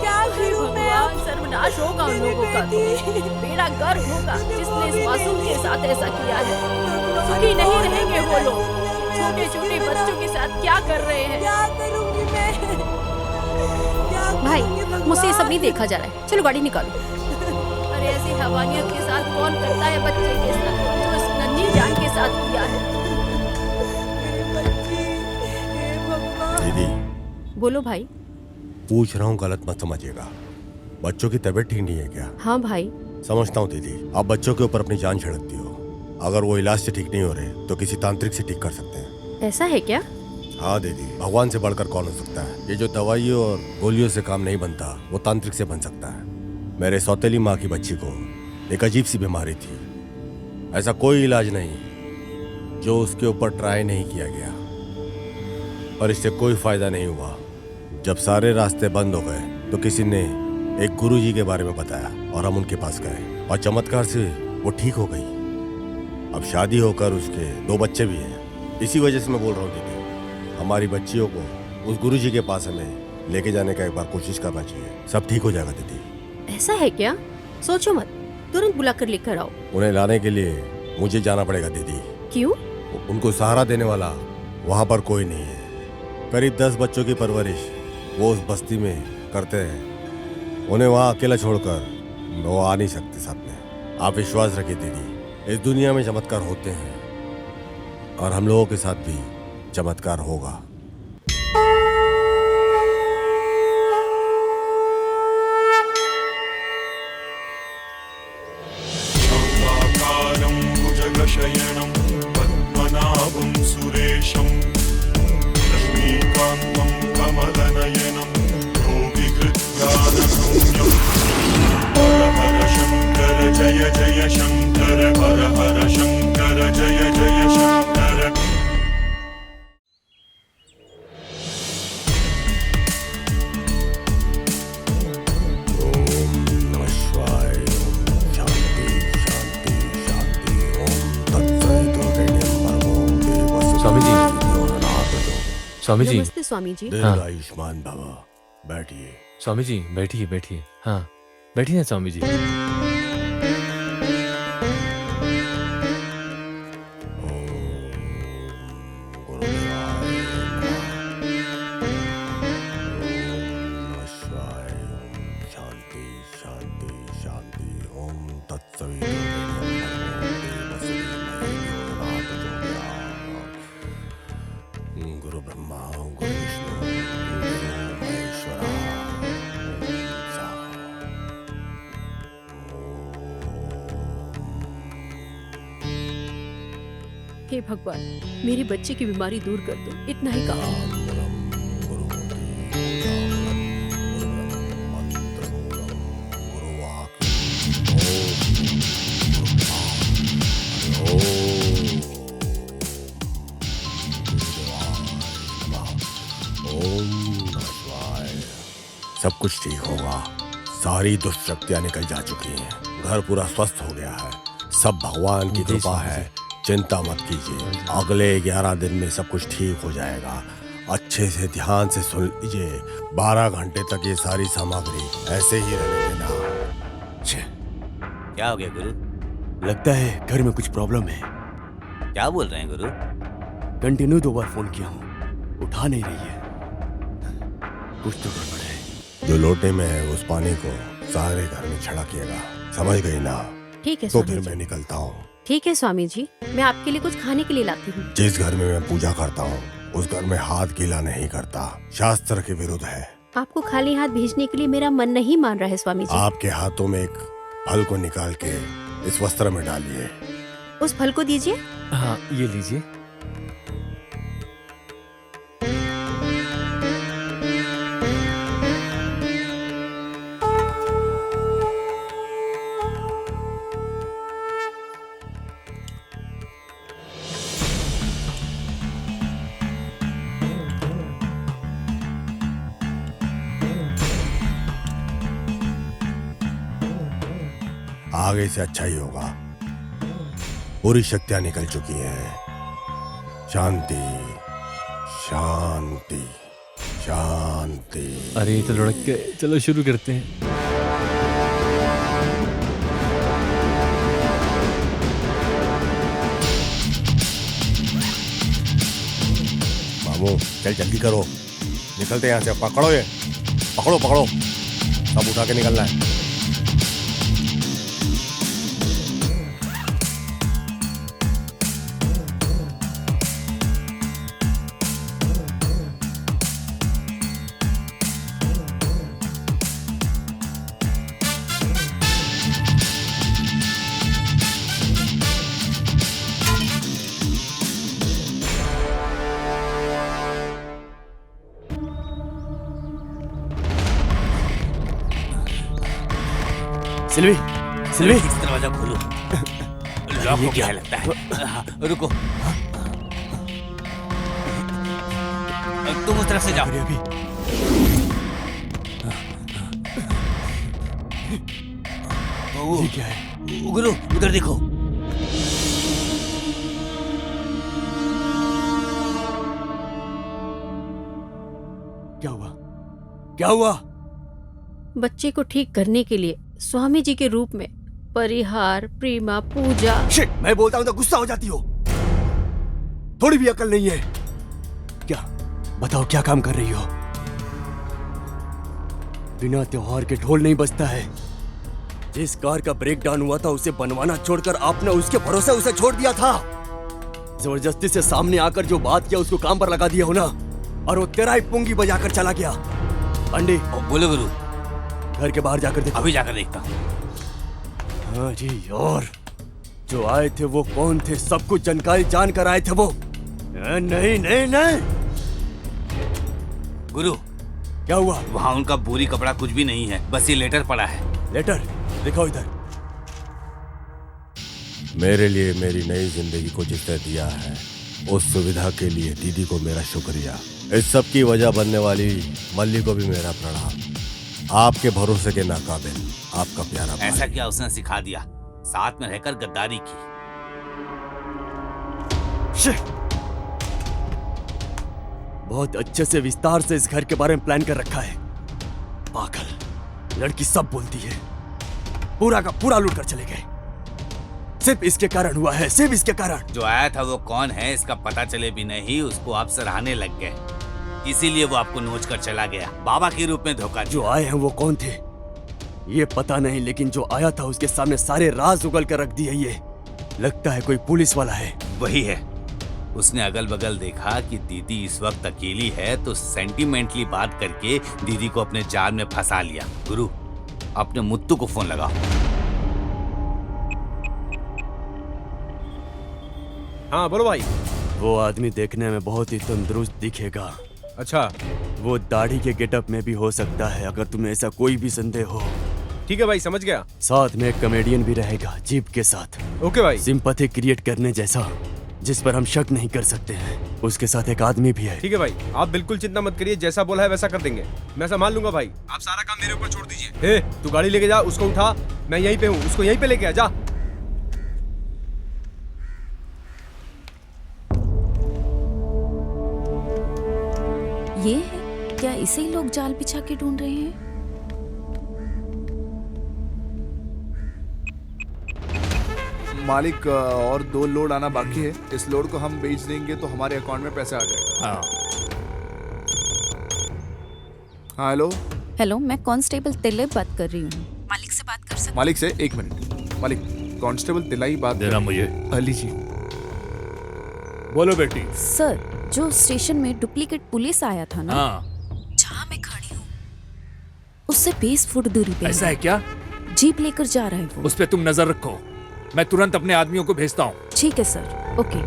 क्या अरे करूं मैं? भगवान, सर्वनाश होगा उन लोगों का तो। बेड़ा गर्क होगा जिसने इस मासूम के साथ ऐसा किया है। सुखी नहीं रहेंगे वो लोग। छोटे छोटे बच्चों के साथ क्या कर रहे हैं? क्या करूंगी मैं? भाई, मुझसे ये सब नहीं देखा जा रहा है, चलो गाड़ी निकालो। अरे ऐसी हैवानियत के साथ कौन करता है बच्चे के साथ, जो इस नन्ही जान के साथ किया है? दीदी बोलो भाई। पूछ रहा हूँ, गलत मत समझिएगा। बच्चों की तबीयत ठीक नहीं है क्या? हाँ भाई। समझता हूँ दीदी, आप बच्चों के ऊपर अपनी जान छिड़कती हो। अगर वो इलाज से ठीक नहीं हो रहे तो किसी तांत्रिक से ठीक कर सकते हैं। ऐसा है क्या? हाँ दीदी, भगवान से बढ़कर कौन हो सकता है? ये जो दवाइयों और गोलियों से काम नहीं बनता, वो तांत्रिक से बन सकता है। मेरे सौतेली माँ की बच्ची को एक अजीब सी बीमारी थी। ऐसा कोई इलाज नहीं जो उसके ऊपर ट्राई नहीं किया गया, और इससे कोई फायदा नहीं हुआ। जब सारे रास्ते बंद हो गए तो किसी ने एक गुरुजी के बारे में बताया और हम उनके पास गए और चमत्कार से वो ठीक हो गई। अब शादी होकर उसके 2 बच्चे भी हैं। इसी वजह से मैं बोल रहा हूँ दीदी, हमारी बच्चियों को उस गुरुजी के पास हमें लेके जाने का एक बार कोशिश करना चाहिए। सब ठीक हो जाएगा दीदी। ऐसा है क्या? सोचो मत, तुरंत बुलाकर लेकर आओ। उन्हें लाने के लिए मुझे जाना पड़ेगा दीदी। क्यों? उनको सहारा देने वाला वहाँ पर कोई नहीं है। करीब 10 बच्चों की परवरिश वो उस बस्ती में करते हैं। उन्हें वहाँ अकेला छोड़कर वो आ नहीं सकते साथ में। आप विश्वास रखिए दीदी, इस दुनिया में चमत्कार होते हैं और हम लोगों के साथ भी चमत्कार होगा। सुरेशं लक्ष्मीकान्तं कमलनयनं योगिकृत्यानसंज्ञं हर हर शंकर जय जय शंकर हर हर शंकर जय जय शंकर। स्वामी जी नमस्ते स्वामी जी। आयुष्मान बाबा, बैठिए। स्वामी जी बैठिए बैठिए। हाँ बैठिए ना स्वामी जी। शांति शांति शांति। ओम तत्सवितुर्वरेण्यं गुरु ब्रह्मा गुरु विष्णु गुरु महेश्वरा। हे भगवान, मेरी बच्ची की बीमारी दूर कर दो, इतना ही काफी है। सब कुछ ठीक होगा। सारी दुष्शक्तियां निकल जा चुकी हैं। घर पूरा स्वस्थ हो गया है। सब भगवान की कृपा है। चिंता मत कीजिए, अगले 11 दिन में सब कुछ ठीक हो जाएगा। अच्छे से ध्यान से सुन लीजिए। 12 घंटे तक ये सारी सामग्री ऐसे ही रहने देना। क्या हो गया गुरु? लगता है घर में कुछ प्रॉब्लम है। क्या बोल रहे हैं गुरु? कंटिन्यू 2 बार फोन किया हूँ, उठा नहीं रही है। कुछ तो गड़बड़ है। जो लोटे में है उस पानी को सारे घर में छिड़किएगा, समझ गई ना? ठीक है तो स्वामी फिर जी। मैं निकलता हूँ। ठीक है स्वामी जी, मैं आपके लिए कुछ खाने के लिए लाती हूँ। जिस घर में मैं पूजा करता हूँ उस घर में हाथ गीला नहीं करता, शास्त्र के विरुद्ध है। आपको खाली हाथ भेजने के लिए मेरा मन नहीं मान रहा है स्वामी जी। आपके हाथों में एक फल को निकाल के इस वस्त्र में डालिए। उस फल को दीजिए। हाँ ये लीजिए। आगे से अच्छा ही होगा। पूरी शक्तियां निकल चुकी हैं। शांति शांति शांति। अरे ये तो लुढ़क गए, चलो शुरू करते हैं। मामू चल जल्दी करो, निकलते हैं यहाँ से। पकड़ो ये, पकड़ो पकड़ो, सब उठा के निकलना है। सिल्वी, सिल्वी, दरवाजा खोलो। लॉक हो गया लगता है। हाँ, रुको, तुम उस तरफ से जाओ। अभी ये क्या है? गुरु उधर देखो। क्या हुआ? क्या हुआ? बच्चे को ठीक करने के लिए स्वामी जी के रूप में परिहार, प्रेमा, पूजा। शिट, मैं बोलता हूं तो गुस्सा हो जाती हो। थोड़ी भी अकल नहीं है क्या? बताओ क्या काम कर रही हो? बिना त्योहार के ढोल नहीं बजता है। जिस कार का ब्रेक डाउन हुआ था उसे बनवाना छोड़कर आपने उसके भरोसे उसे छोड़ दिया था। जबरदस्ती से सामने आकर जो बात किया उसको काम पर लगा दिया हो ना, और वो तेरा ही पुंगी बजाकर चला गया। अंडे बोलो गुरु। घर के बाहर जाकर देखो। अभी जाकर देखता हूँ। हाँ जी, और जो आए थे वो कौन थे? सब कुछ जानकारी जानकर आए थे वो। नहीं नहीं नहीं। गुरु क्या हुआ? वहाँ उनका बोरी कपड़ा कुछ भी नहीं है, बस ये लेटर पड़ा है। लेटर दिखाओ इधर। मेरे लिए मेरी नई जिंदगी को जिसने दिया है उस सुविधा के लिए दीदी को मेरा शुक्रिया। इस सब की वजह बनने वाली मल्ली को भी मेरा प्रणाम। आपके भरोसे के नाकाबिल आपका प्यारा भाई। ऐसा क्या उसने सिखा दिया, साथ में रहकर गद्दारी की। बहुत अच्छे से विस्तार से इस घर के बारे में प्लान कर रखा है। पागल लड़की सब बोलती है, पूरा का पूरा लूट कर चले गए। सिर्फ इसके कारण हुआ है, सिर्फ इसके कारण। जो आया था वो कौन है इसका पता चले भी नहीं, उसको आप सराहने लग गए, इसीलिए वो आपको नोच कर चला गया, बाबा के रूप में धोखा। जो आए हैं वो कौन थे ये पता नहीं, लेकिन जो आया था उसके सामने सारे राज उगल कर रख दिए। ये लगता है कोई पुलिस वाला है। वही है। उसने अगल बगल देखा कि दीदी इस वक्त अकेली है तो सेंटिमेंटली बात करके दीदी को अपने जाल में फंसा लिया। गुरु अपने मुत्तू को फोन लगाओ। हाँ बोलो भाई। वो आदमी देखने में बहुत ही तंदुरुस्त दिखेगा। अच्छा, वो दाढ़ी के गेटअप में भी हो सकता है, अगर तुम्हें ऐसा कोई भी संदेह हो। ठीक है भाई, समझ गया। साथ में एक कॉमेडियन भी रहेगा जीप के साथ। ओके भाई। सिंपैथी क्रिएट करने जैसा, जिस पर हम शक नहीं कर सकते हैं। उसके साथ एक आदमी भी है। ठीक है भाई, आप बिल्कुल चिंता मत करिए, जैसा बोला है वैसा कर देंगे। मैं संभाल लूंगा भाई, आप सारा काम मेरे ऊपर छोड़ दीजिए। तू गाड़ी लेके जा, उसको उठा, मैं यहीं पे हूँ, उसको यहीं पे लेके आ जा। ये है क्या? इसे ही लोग जाल बिछा के ढूंढ रहे हैं। मालिक, और 2 लोड आना बाकी है। इस लोड को हम बेच देंगे तो हमारे अकाउंट में पैसा आ जाएगा। हाँ हेलो। हेलो, मैं कांस्टेबल तिलक बात कर रही हूँ। मालिक से बात कर सकते? मालिक से 1 मिनट। मालिक, कांस्टेबल तिलाई बात देना मुझे। अली जी। बोलो बेटी। सर, जो स्टेशन में डुप्लीकेट पुलिस आया था ना, हाँ। जहाँ मैं खड़ी हूँ उससे 20 फुट दूरी पे ऐसा है क्या? जीप लेकर जा रहा है वो। उस पे तुम नजर रखो, मैं तुरंत अपने आदमियों को भेजता हूँ। ठीक है सर, ओके।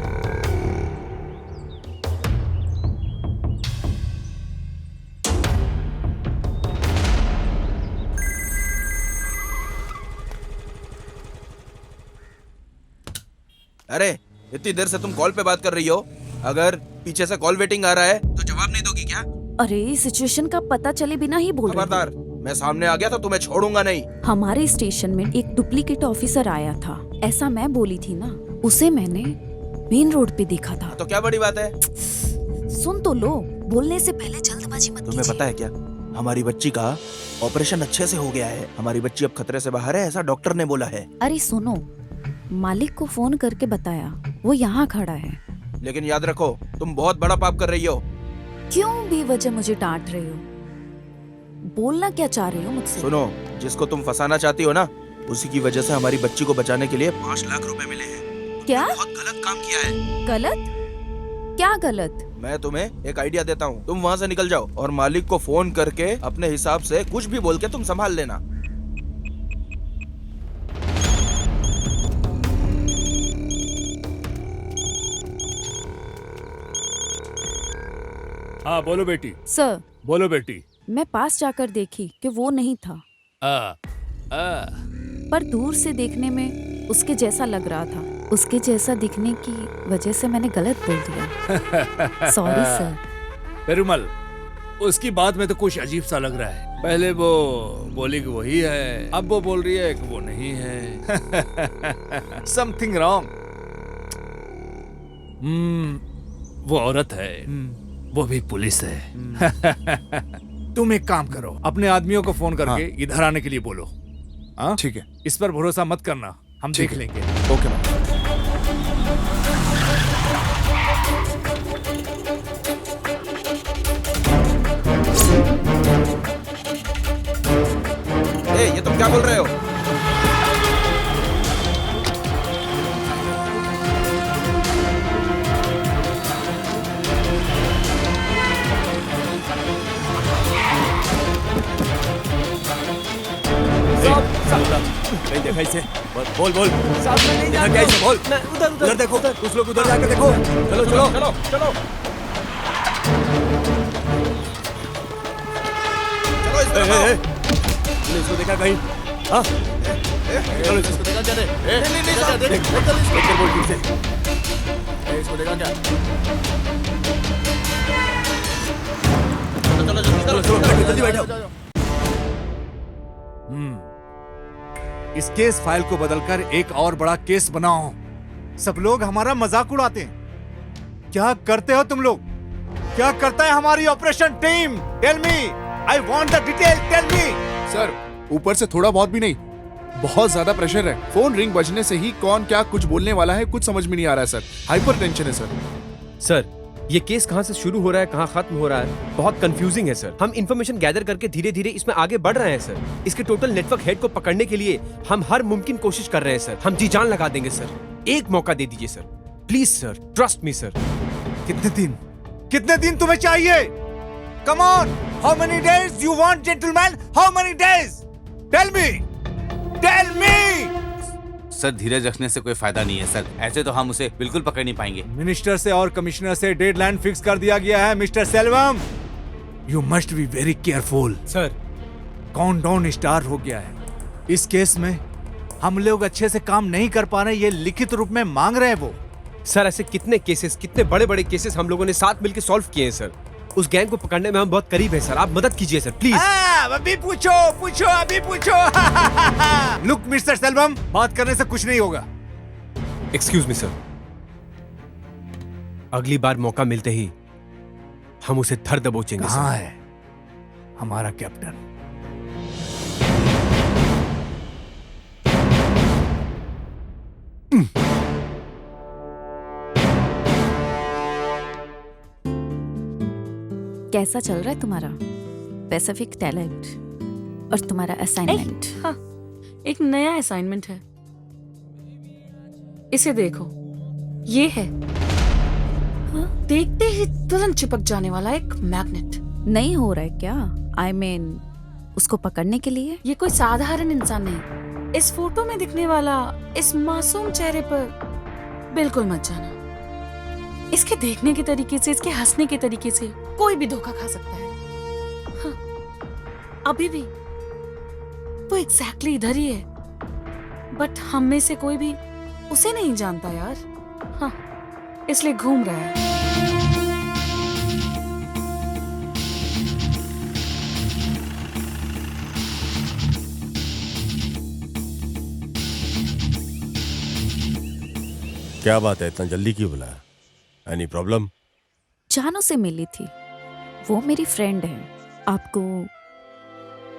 अरे इतनी देर से तुम कॉल पे बात कर रही हो, अगर पीछे से कॉल वेटिंग आ रहा है तो जवाब नहीं दोगी क्या? अरे सिचुएशन का पता चले बिना ही बोल रहे खबरदार, मैं सामने आ गया तो तुम्हें छोड़ूंगा नहीं। हमारे स्टेशन में एक डुप्लीकेट ऑफिसर आया था, ऐसा मैं बोली थी ना। उसे मैंने मेन रोड पे देखा था। तो क्या बड़ी बात है? सुन तो लो, बोलने से पहले जल्दबाजी मत तुम्हें पता है क्या, हमारी बच्ची का ऑपरेशन अच्छे से हो गया है। हमारी बच्ची अब खतरे से बाहर है, ऐसा डॉक्टर ने बोला है। अरे सुनो, मालिक को फोन करके बताया, वो यहाँ खड़ा है। लेकिन याद रखो, तुम बहुत बड़ा पाप कर रही हो। क्यों बेवजह मुझे डांट रहे हो? बोलना क्या चाह रहे हो मुझसे? सुनो, जिसको तुम फंसाना चाहती हो ना, उसी की वजह से हमारी बच्ची को बचाने के लिए 5 लाख रुपए मिले हैं। क्या? बहुत गलत काम किया है। गलत? क्या गलत? मैं तुम्हें एक आइडिया देता हूँ, तुम वहाँ से निकल जाओ और मालिक को फोन करके अपने हिसाब से कुछ भी बोल के तुम संभाल लेना। हाँ बोलो बेटी। सर। बोलो बेटी। मैं पास जाकर देखी कि वो नहीं था। पर दूर से देखने में उसके जैसा लग रहा था। उसके जैसा दिखने की वजह से मैंने गलत बोल दिया। Sorry sir. पेरुमल, उसकी बात में तो कुछ अजीब सा लग रहा है। पहले वो बोली कि वही है, अब वो बोल रही है कि वो नहीं है। Something wrong. वो औरत है, वो भी पुलिस है। तुम एक काम करो, अपने आदमियों को फोन करके इधर आने के लिए बोलो। हाँ ठीक है। इस पर भरोसा मत करना, हम देख लेंगे। ओके। ये तुम क्या बोल रहे हो? नहीं देखा इसे? बोल बोल। साहब मैं नहीं देखा जानता क्या इसे? बोल। हूँ। मैं उधर देखो, कुछ लोग उधर जाकर देखो। चलो चलो चलो चलो तूने इसको देखा कहीं? हाँ? चलो इसको देखा क्या? नहीं साहब, देख बोल ठीक से। इसको देखा क्या? चलो जल्दी बैठो। इस केस फाइल को बदलकर एक और बड़ा केस बनाओ। सब लोग हमारा मजाक उड़ाते हैं। क्या करते हो तुम लोग? क्या करता है हमारी operation team? Tell me, I want the detail, tell me. Sir, ऊपर से थोड़ा बहुत भी नहीं, बहुत ज्यादा प्रेशर है। फोन रिंग बजने से ही कौन क्या कुछ बोलने वाला है कुछ समझ में नहीं आ रहा है सर। हाइपर टेंशन है सर। सर, ये केस कहाँ से शुरू हो रहा है, कहाँ खत्म हो रहा है, बहुत कंफ्यूजिंग है सर। हम इंफॉर्मेशन गैदर करके धीरे धीरे इसमें आगे बढ़ रहे हैं सर। इसके टोटल नेटवर्क हेड को पकड़ने के लिए हम हर मुमकिन कोशिश कर रहे हैं सर। हम जी जान लगा देंगे सर। एक मौका दे दीजिए sir, please sir, trust me sir. कितने दिन तुम्हें चाहिए? Come on, how many days you want gentleman? How many days? Tell me, tell me. Sir, धीरज रखने से कोई फायदा नहीं है सर। ऐसे तो हम उसे बिल्कुल पकड़ नहीं पाएंगे। मिनिस्टर से और कमिश्नर से डेडलाइन फिक्स कर दिया गया है mister Selvam. You must be very careful. Sir, countdown start हो गया है। इस केस में हम लोग अच्छे से काम नहीं कर पा रहे, ये लिखित रूप में मांग रहे हैं वो। सर, ऐसे कितने केसेस, कितने बड़े बड़े केसेस हम लोगों ने साथ मिलकर सॉल्व किए हैं सर। उस गैंग को पकड़ने में हम बहुत करीब हैं सर। आप मदद कीजिए सर, प्लीज। अभी पूछो, अभी पूछो। लुक मिस्टर सेल्वम, बात करने से कुछ नहीं होगा। एक्सक्यूज मी सर, अगली बार मौका मिलते ही हम उसे धर दबोचेंगे। कहाँ है हमारा कैप्टन? कैसा चल रहा है तुम्हारा पैसिफिक टैलेंट और तुम्हारा असाइनमेंट? हाँ, एक नया असाइनमेंट है। इसे देखो, ये है देखते ही तुरंत चिपक जाने वाला एक मैग्नेट। नहीं हो रहा है क्या? I mean, उसको पकड़ने के लिए? ये कोई साधारण इंसान नहीं। इस फोटो में दिखने वाला इस मासूम चेहरे पर बिल्कुल मत जाना। इसके देखने के तरीके से, इसके हंसने के तरीके से कोई भी धोखा खा सकता है। हाँ, अभी भी तो एग्जैक्टली इधर ही है, बट हम में से कोई भी उसे नहीं जानता यार। हाँ, इसलिए घूम रहा है। क्या बात है, इतना जल्दी क्यों बुलाया? Any problem? जानू से मिली थी, वो मेरी फ्रेंड है। आपको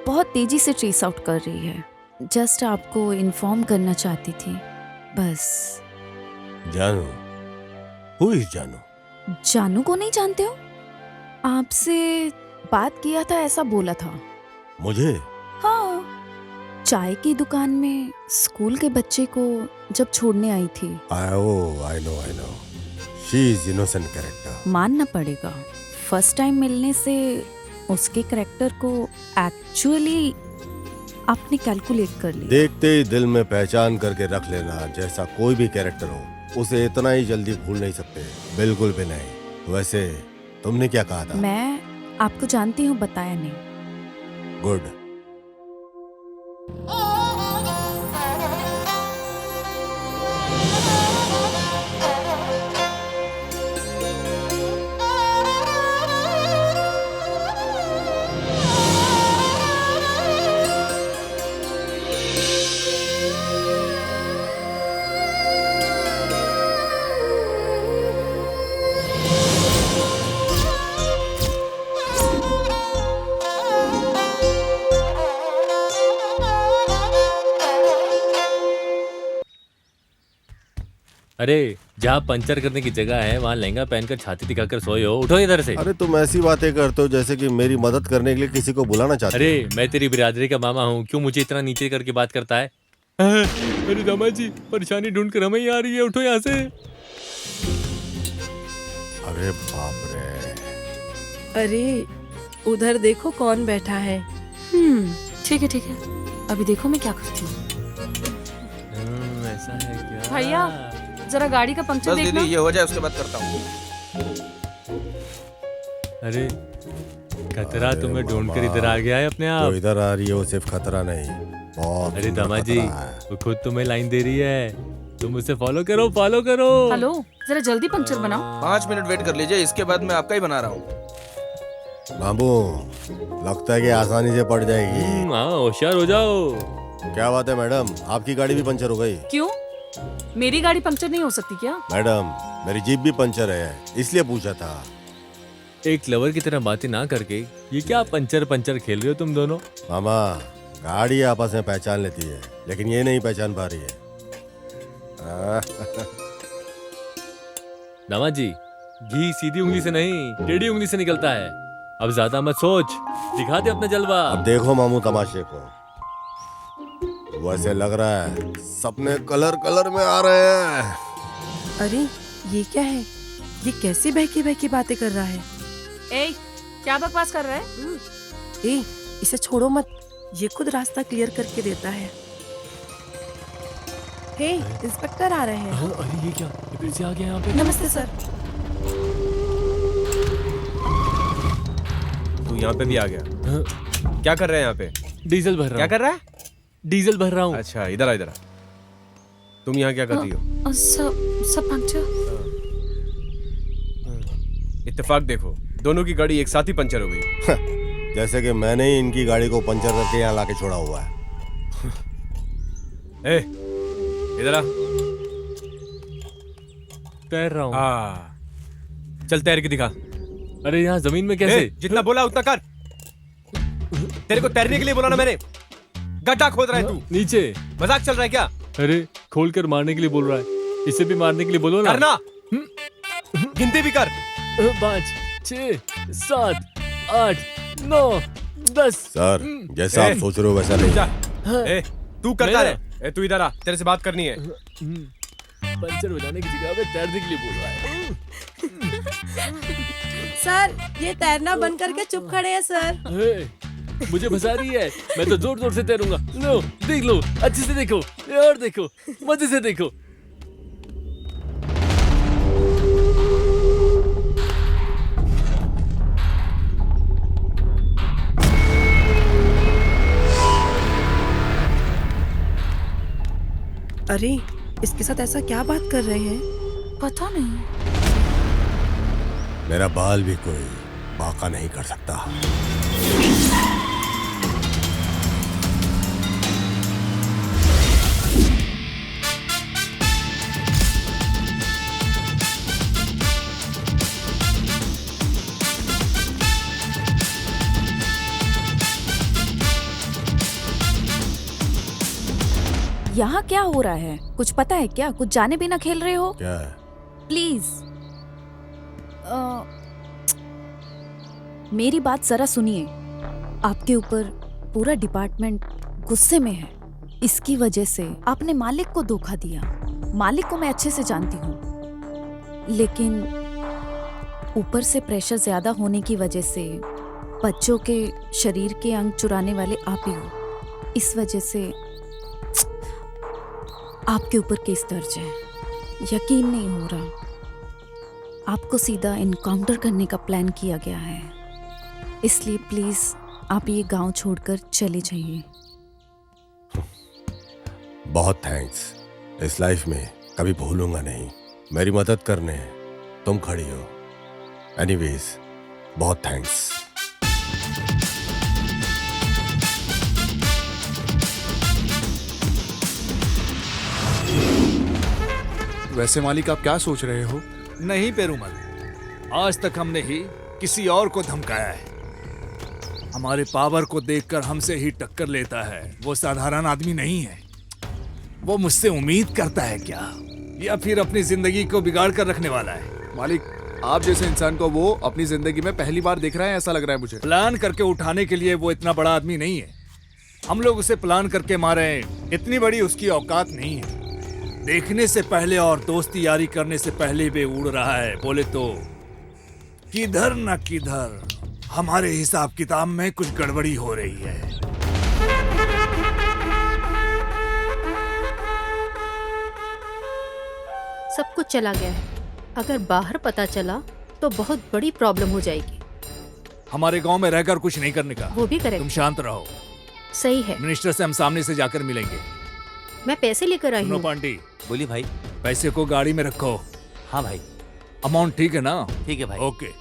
बहुत तेजी से ट्रेस आउट कर रही है। जस्ट आपको इन्फॉर्म करना चाहती थी, बस। जानू? हु इज जानू? जानू को नहीं जानते हो? आपसे बात किया था ऐसा बोला था। मुझे? हाँ, चाय की दुकान में स्कूल के बच्चे को जब छोड़ने आई थी। I know she is innocent character. मानना पड़ेगा, फर्स्ट टाइम मिलने से उसके कैरेक्टर को एक्चुअली आपने कैलकुलेट कर लिया। देखते ही दिल में पहचान करके रख लेना। जैसा कोई भी कैरेक्टर हो, उसे इतना ही जल्दी भूल नहीं सकते, बिल्कुल भी नहीं। वैसे तुमने क्या कहा था? मैं आपको जानती हूँ, बताया नहीं। गुड। अरे, जहाँ पंचर करने की जगह है वहाँ लहंगा पहनकर छाती दिखाकर सोए हो। उठो इधर से। अरे तुम ऐसी बातें करते हो जैसे कि मेरी मदद करने के लिए किसी को बुलाना चाहते हो। अरे, मैं तेरी बिरादरी का मामा हूँ, क्यों मुझे इतना नीचे करके बात करता है? मेरे दामा जी, परेशानी ढूंढ कर हमें ही आ रही है। उठो यहाँ से। अरे बाप रे। अरे, उधर देखो कौन बैठा है। ठीक है ठीक है, अभी देखो मैं क्या करती हूँ। ऐसा है क्या? भैया जरा गाड़ी का पंक्चर बस देखना। दीदी ये हो जाए उसके बाद करता हूँ। अरे खतरा तुम्हें ढूंढ कर इधर आ गया है अपने आप। जो इधर आ रही है वो सिर्फ खतरा नहीं, बहुत अरे बड़ा दामाजी खतरा है। वो खुद तुम्हें लाइन दे रही है, तुम उसे फॉलो करो फॉलो करो। हेलो जरा जल्दी पंक्चर बनाओ। 5 मिनट वेट कर लीजिए, इसके बाद मैं आपका ही बना रहा हूँ। बाबू लगता है कि आसानी से पड़ जाएगी। हाँ होशियार हो जाओ। क्या बात है मैडम, आपकी गाड़ी भी पंचर हो गई? क्यों मेरी गाड़ी पंक्चर नहीं हो सकती क्या? मैडम मेरी जीप भी पंचर है, इसलिए पूछा था। एक लवर की तरह बातें ना करके ये क्या पंचर पंचर खेल रहे हो तुम दोनों? मामा गाड़ी आपस में पहचान लेती है, लेकिन ये नहीं पहचान पा रही है। दामाजी घी सीधी उंगली से नहीं टेढ़ी उंगली से निकलता है। अब ज्यादा मत सोच, दिखा दे अपना जलवा। अब देखो मामू तमाशे को, वैसे लग रहा है सपने कलर कलर में आ रहे हैं। अरे ये क्या है? ये कैसे बहकी बहकी बातें कर रहा है? ए क्या बकवास कर रहा है? ए इसे छोड़ो मत, ये खुद रास्ता क्लियर करके देता है। हे इंस्पेक्टर आ रहे हैं। अरे ये क्या, ये फिर से आ गया यहाँ पे। नमस्ते सर। तू यहाँ पे भी आ गया? क्या कर रहा है यहाँ पे? डीजल भर रहा हूँ। क्या कर रहा है? डीजल भर रहा हूँ। अच्छा इधर आ इधर आ। तुम यहाँ क्या कर रही हो? सब पंक्चर। इत्तेफाक देखो, दोनों की गाड़ी एक साथ ही पंचर हो गई। जैसे कि मैंने ही इनकी गाड़ी को पंचर करके यहाँ लाके छोड़ा हुआ है। ए इधर आ। तैर रहा हूँ। चल तैर के दिखा। अरे यहाँ जमीन में कैसे? जितना बोला उतना कर। तेरे को तैरने के लिए बोला ना मैंने। गड्ढा खोद रहा है तू। नीचे मजाक चल रहा है क्या? अरे खोल कर मारने के लिए बोल रहा है, इसे भी मारने के लिए बोलो ना। करना गिनती भी कर। 5 6 7 8 9 10। सर जैसा आप सोच रहे हो वैसा नहीं। ए तू करता रहे। ए तू इधर आ, तेरे से बात करनी है। पंचर बजाने की जगह पे तैरने के लिए बोल रहा है। सर ये तैरना बंद करके चुप खड़े हैं सर। मुझे फंसा रही है, मैं तो जोर जोर से तैरूंगा। लो देख लो, अच्छे से देखो और देखो, मजे से देखो। अरे इसके साथ ऐसा क्या बात कर रहे हैं? पता नहीं। मेरा बाल भी कोई बाका नहीं कर सकता। यहाँ क्या हो रहा है? कुछ पता है क्या? कुछ जाने बिना खेल रहे हो? क्या? प्लीज मेरी बात जरा सुनिए। आपके ऊपर पूरा डिपार्टमेंट गुस्से में है। इसकी वजह से आपने मालिक को धोखा दिया। मालिक को मैं अच्छे से जानती हूँ, लेकिन ऊपर से प्रेशर ज्यादा होने की वजह से बच्चों के शरीर के अंग चुराने वाले आप ही हो। इस वजह से आपके ऊपर केस दर्ज है। यकीन नहीं हो रहा, आपको सीधा इनकाउंटर करने का प्लान किया गया है। इसलिए प्लीज आप ये गांव छोड़कर चले जाइए। बहुत थैंक्स, इस लाइफ में कभी भूलूंगा नहीं। मेरी मदद करने तुम खड़ी हो। एनीवेज बहुत थैंक्स। वैसे मालिक आप क्या सोच रहे हो? नहीं पेरूमल, आज तक हमने ही किसी और को धमकाया है। हमारे पावर को देखकर हमसे ही टक्कर लेता है। वो साधारण आदमी नहीं है। वो मुझसे उम्मीद करता है क्या, या फिर अपनी जिंदगी को बिगाड़ कर रखने वाला है? मालिक आप जैसे इंसान को वो अपनी जिंदगी में पहली बार देख रहा है, ऐसा लग रहा है मुझे। प्लान करके उठाने के लिए वो इतना बड़ा आदमी नहीं है। हम लोग उसे प्लान करके मारे, इतनी बड़ी उसकी औकात नहीं है। देखने से पहले और दोस्ती यारी करने से पहले भी उड़ रहा है। बोले तो किधर न किधर हमारे हिसाब किताब में कुछ गड़बड़ी हो रही है। सब कुछ चला गया है। अगर बाहर पता चला तो बहुत बड़ी प्रॉब्लम हो जाएगी। हमारे गांव में रहकर कुछ नहीं करने का। वो भी करेक्ट। तुम शांत रहो। सही है। मिनिस्टर से हम सामने से जाकर मिलेंगे। मैं पैसे लेकर आई सुनो हूँ। पांडी, बोलिए भाई। पैसे को गाड़ी में रखो। हाँ भाई। अमाउंट ठीक है ना? ठीक है भाई। ओके।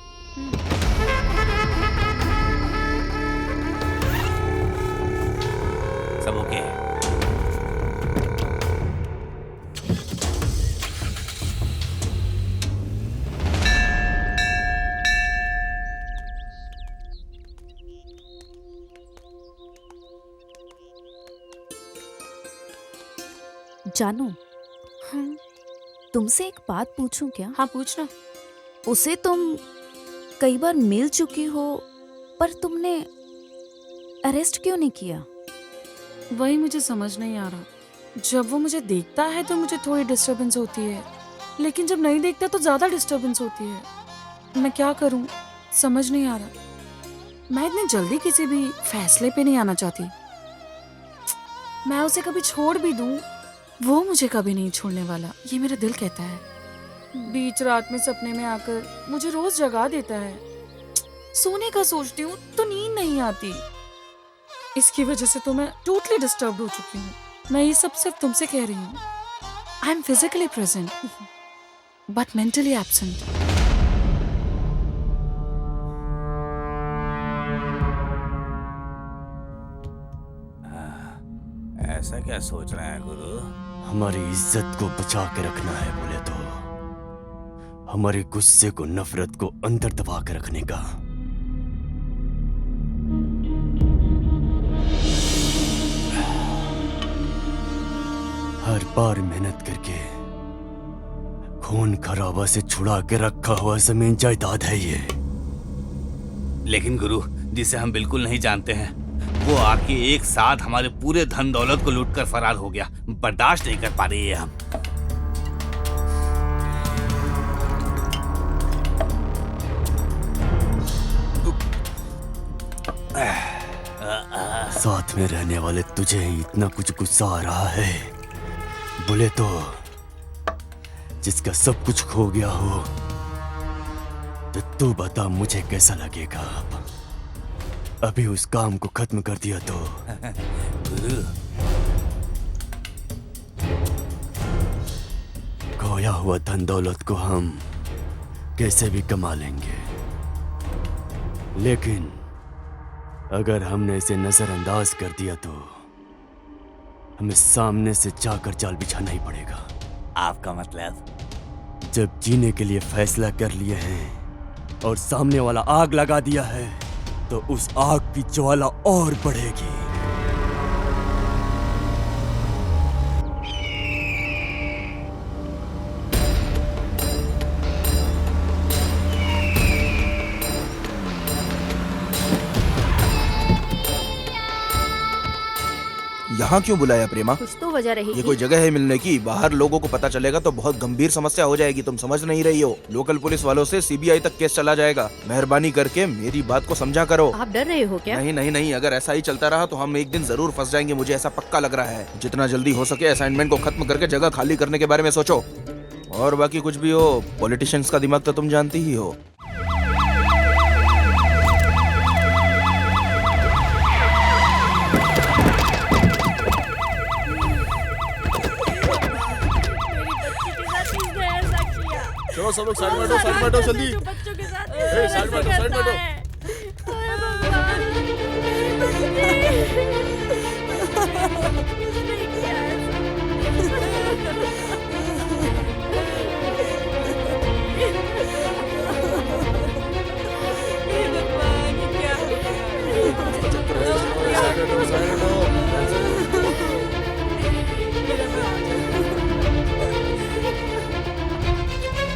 सब ओके है। जानू, तुमसे एक बात पूछूं क्या? हाँ पूछना। उसे तुम कई बार मिल चुकी हो, पर तुमने अरेस्ट क्यों नहीं किया? वही मुझे समझ नहीं आ रहा। जब वो मुझे देखता है तो मुझे थोड़ी डिस्टरबेंस होती है, लेकिन जब नहीं देखता तो ज्यादा डिस्टरबेंस होती है। मैं क्या करूं, समझ नहीं आ रहा। मैं इतनी जल्दी किसी भी फैसले पे नहीं आना चाहती। मैं उसे कभी छोड़ भी दूं, वो मुझे कभी नहीं छोड़ने वाला, ये मेरा दिल कहता है। बीच रात में सपने में आकर मुझे रोज जगा देता है। सोने का सोचती हूँ तो नींद नहीं आती। इसकी वजह से तो मैं टोटली डिस्टर्ब हो चुकी हूँ। मैं ये सब सिर्फ तुमसे कह रही हूँ। I am physically present but mentally absent. ऐसा क्या सोच रहे हैं गुरु? हमारी इज्जत को बचा के रखना है बोले तो हमारे गुस्से को, नफरत को अंदर दबा के रखने का। हर बार मेहनत करके खून खराबा से छुड़ा के रखा हुआ जमीन जायदाद है ये। लेकिन गुरु, जिसे हम बिल्कुल नहीं जानते हैं, वो आके एक साथ हमारे पूरे धन दौलत को लूटकर फरार हो गया। बर्दाश्त नहीं कर पा रही है हम। साथ में रहने वाले तुझे इतना कुछ गुस्सा आ रहा है बोले तो जिसका सब कुछ खो गया हो, तो तू बता मुझे कैसा लगेगा? अभी उस काम को खत्म कर दिया तो खोया हुआ धन दौलत को हम कैसे भी कमा लेंगे, लेकिन अगर हमने इसे नजरअंदाज कर दिया तो हमें सामने से जाकर जाल बिछाना ही पड़ेगा। आपका मतलब? जब जीने के लिए फैसला कर लिए हैं और सामने वाला आग लगा दिया है, तो उस आग की ज्वाला और बढ़ेगी। यहाँ क्यों बुलाया प्रेमा? कुछ तो वजह रहेगी। ये कोई जगह है मिलने की? बाहर लोगों को पता चलेगा तो बहुत गंभीर समस्या हो जाएगी। तुम समझ नहीं रही हो। लोकल पुलिस वालों से सीबीआई तक केस चला जाएगा। मेहरबानी करके मेरी बात को समझा करो। आप डर रहे हो क्या? नहीं नहीं नहीं, अगर ऐसा ही चलता रहा तो हम एक दिन जरूर फंस जाएंगे। मुझे ऐसा पक्का लग रहा है। जितना जल्दी हो सके असाइनमेंट को खत्म करके जगह खाली करने के बारे में सोचो। और बाकी कुछ भी हो, पॉलिटिशियंस का दिमाग तो तुम जानती ही हो। चलो सब लोग साइड में हटो जल्दी। बच्चों के साथ साइड में हटो।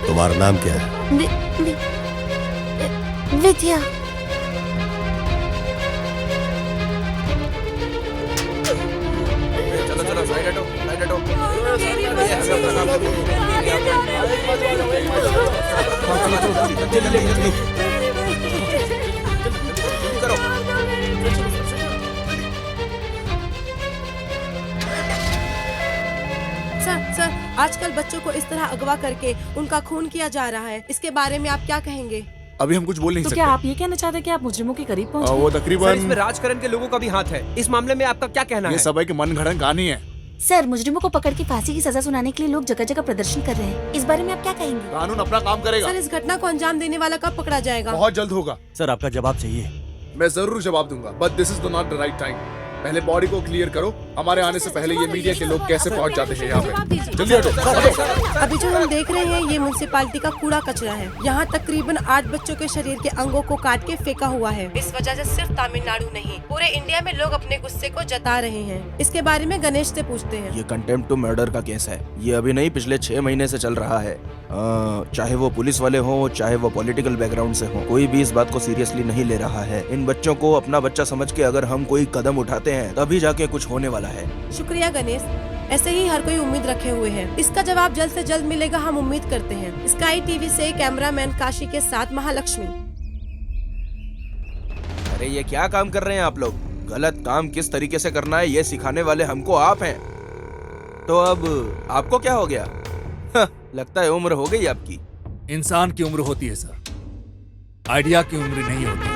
तुम्हारा नाम क्या है? विद्या। चलो चलो साइड हटो, साइड हटो। सर, आज आजकल बच्चों को इस तरह अगवा करके उनका खून किया जा रहा है, इसके बारे में आप क्या कहेंगे? अभी हम कुछ बोल नहीं तो सकते। क्या आप ये कहना चाहते हैं कि आप मुजरिमों के करीब पहुंच वो गए? तकरीबन सर, इसमें राजकरण के लोगों का भी हाथ है। इस मामले में आपका क्या कहना ये है? सब है कि मनगढ़ंत कहानी है। सर, मुजरिमों को पकड़ के फांसी की सजा सुनाने के लिए लोग जगह जगह प्रदर्शन कर रहे हैं। इस बारे में आप क्या कहेंगे? कानून अपना काम करेगा। सर, इस घटना को अंजाम देने वाला कब पकड़ा जाएगा? बहुत जल्द होगा। सर, आपका जवाब चाहिए। मैं जरूर जवाब दूंगा, but this is not the right time. पहले बॉडी को क्लियर करो। हमारे आने से पहले ये मीडिया के लोग कैसे पहुंच जाते हैं यहाँ पे। जल्दी हटो। अभी जो हम देख रहे हैं ये म्युनिसिपालिटी का कूड़ा कचरा है। यहाँ तकरीबन 8 बच्चों के शरीर के अंगों को काट के फेंका हुआ है। इस वजह से सिर्फ तमिलनाडु नहीं, पूरे इंडिया में लोग अपने गुस्से को जता रहे हैं। इसके बारे में गणेश से पूछते हैं। ये कंटेम्प्ट टू मर्डर का केस है। ये अभी नहीं, पिछले 6 महीने से चल रहा है। चाहे वो पुलिस वाले हों, चाहे वो पॉलिटिकल बैकग्राउंड से हों, कोई भी इस बात को सीरियसली नहीं ले रहा है। इन बच्चों को अपना बच्चा समझ के अगर हम कोई कदम उठाते हैं तभी जाके कुछ होने वाला है। शुक्रिया गणेश, ऐसे ही हर कोई उम्मीद रखे हुए है। इसका जवाब जल्द से जल्द मिलेगा, हम उम्मीद करते हैं। स्काई टीवी से कैमरामैन काशी के साथ महालक्ष्मी। अरे ये क्या काम कर रहे हैं आप लोग? गलत काम किस तरीके से करना है ये सिखाने वाले हमको आप हैं। तो अब आपको क्या हो गया? लगता है उम्र हो गई आपकी। इंसान की उम्र होती है सर, आइडिया की उम्र नहीं होती।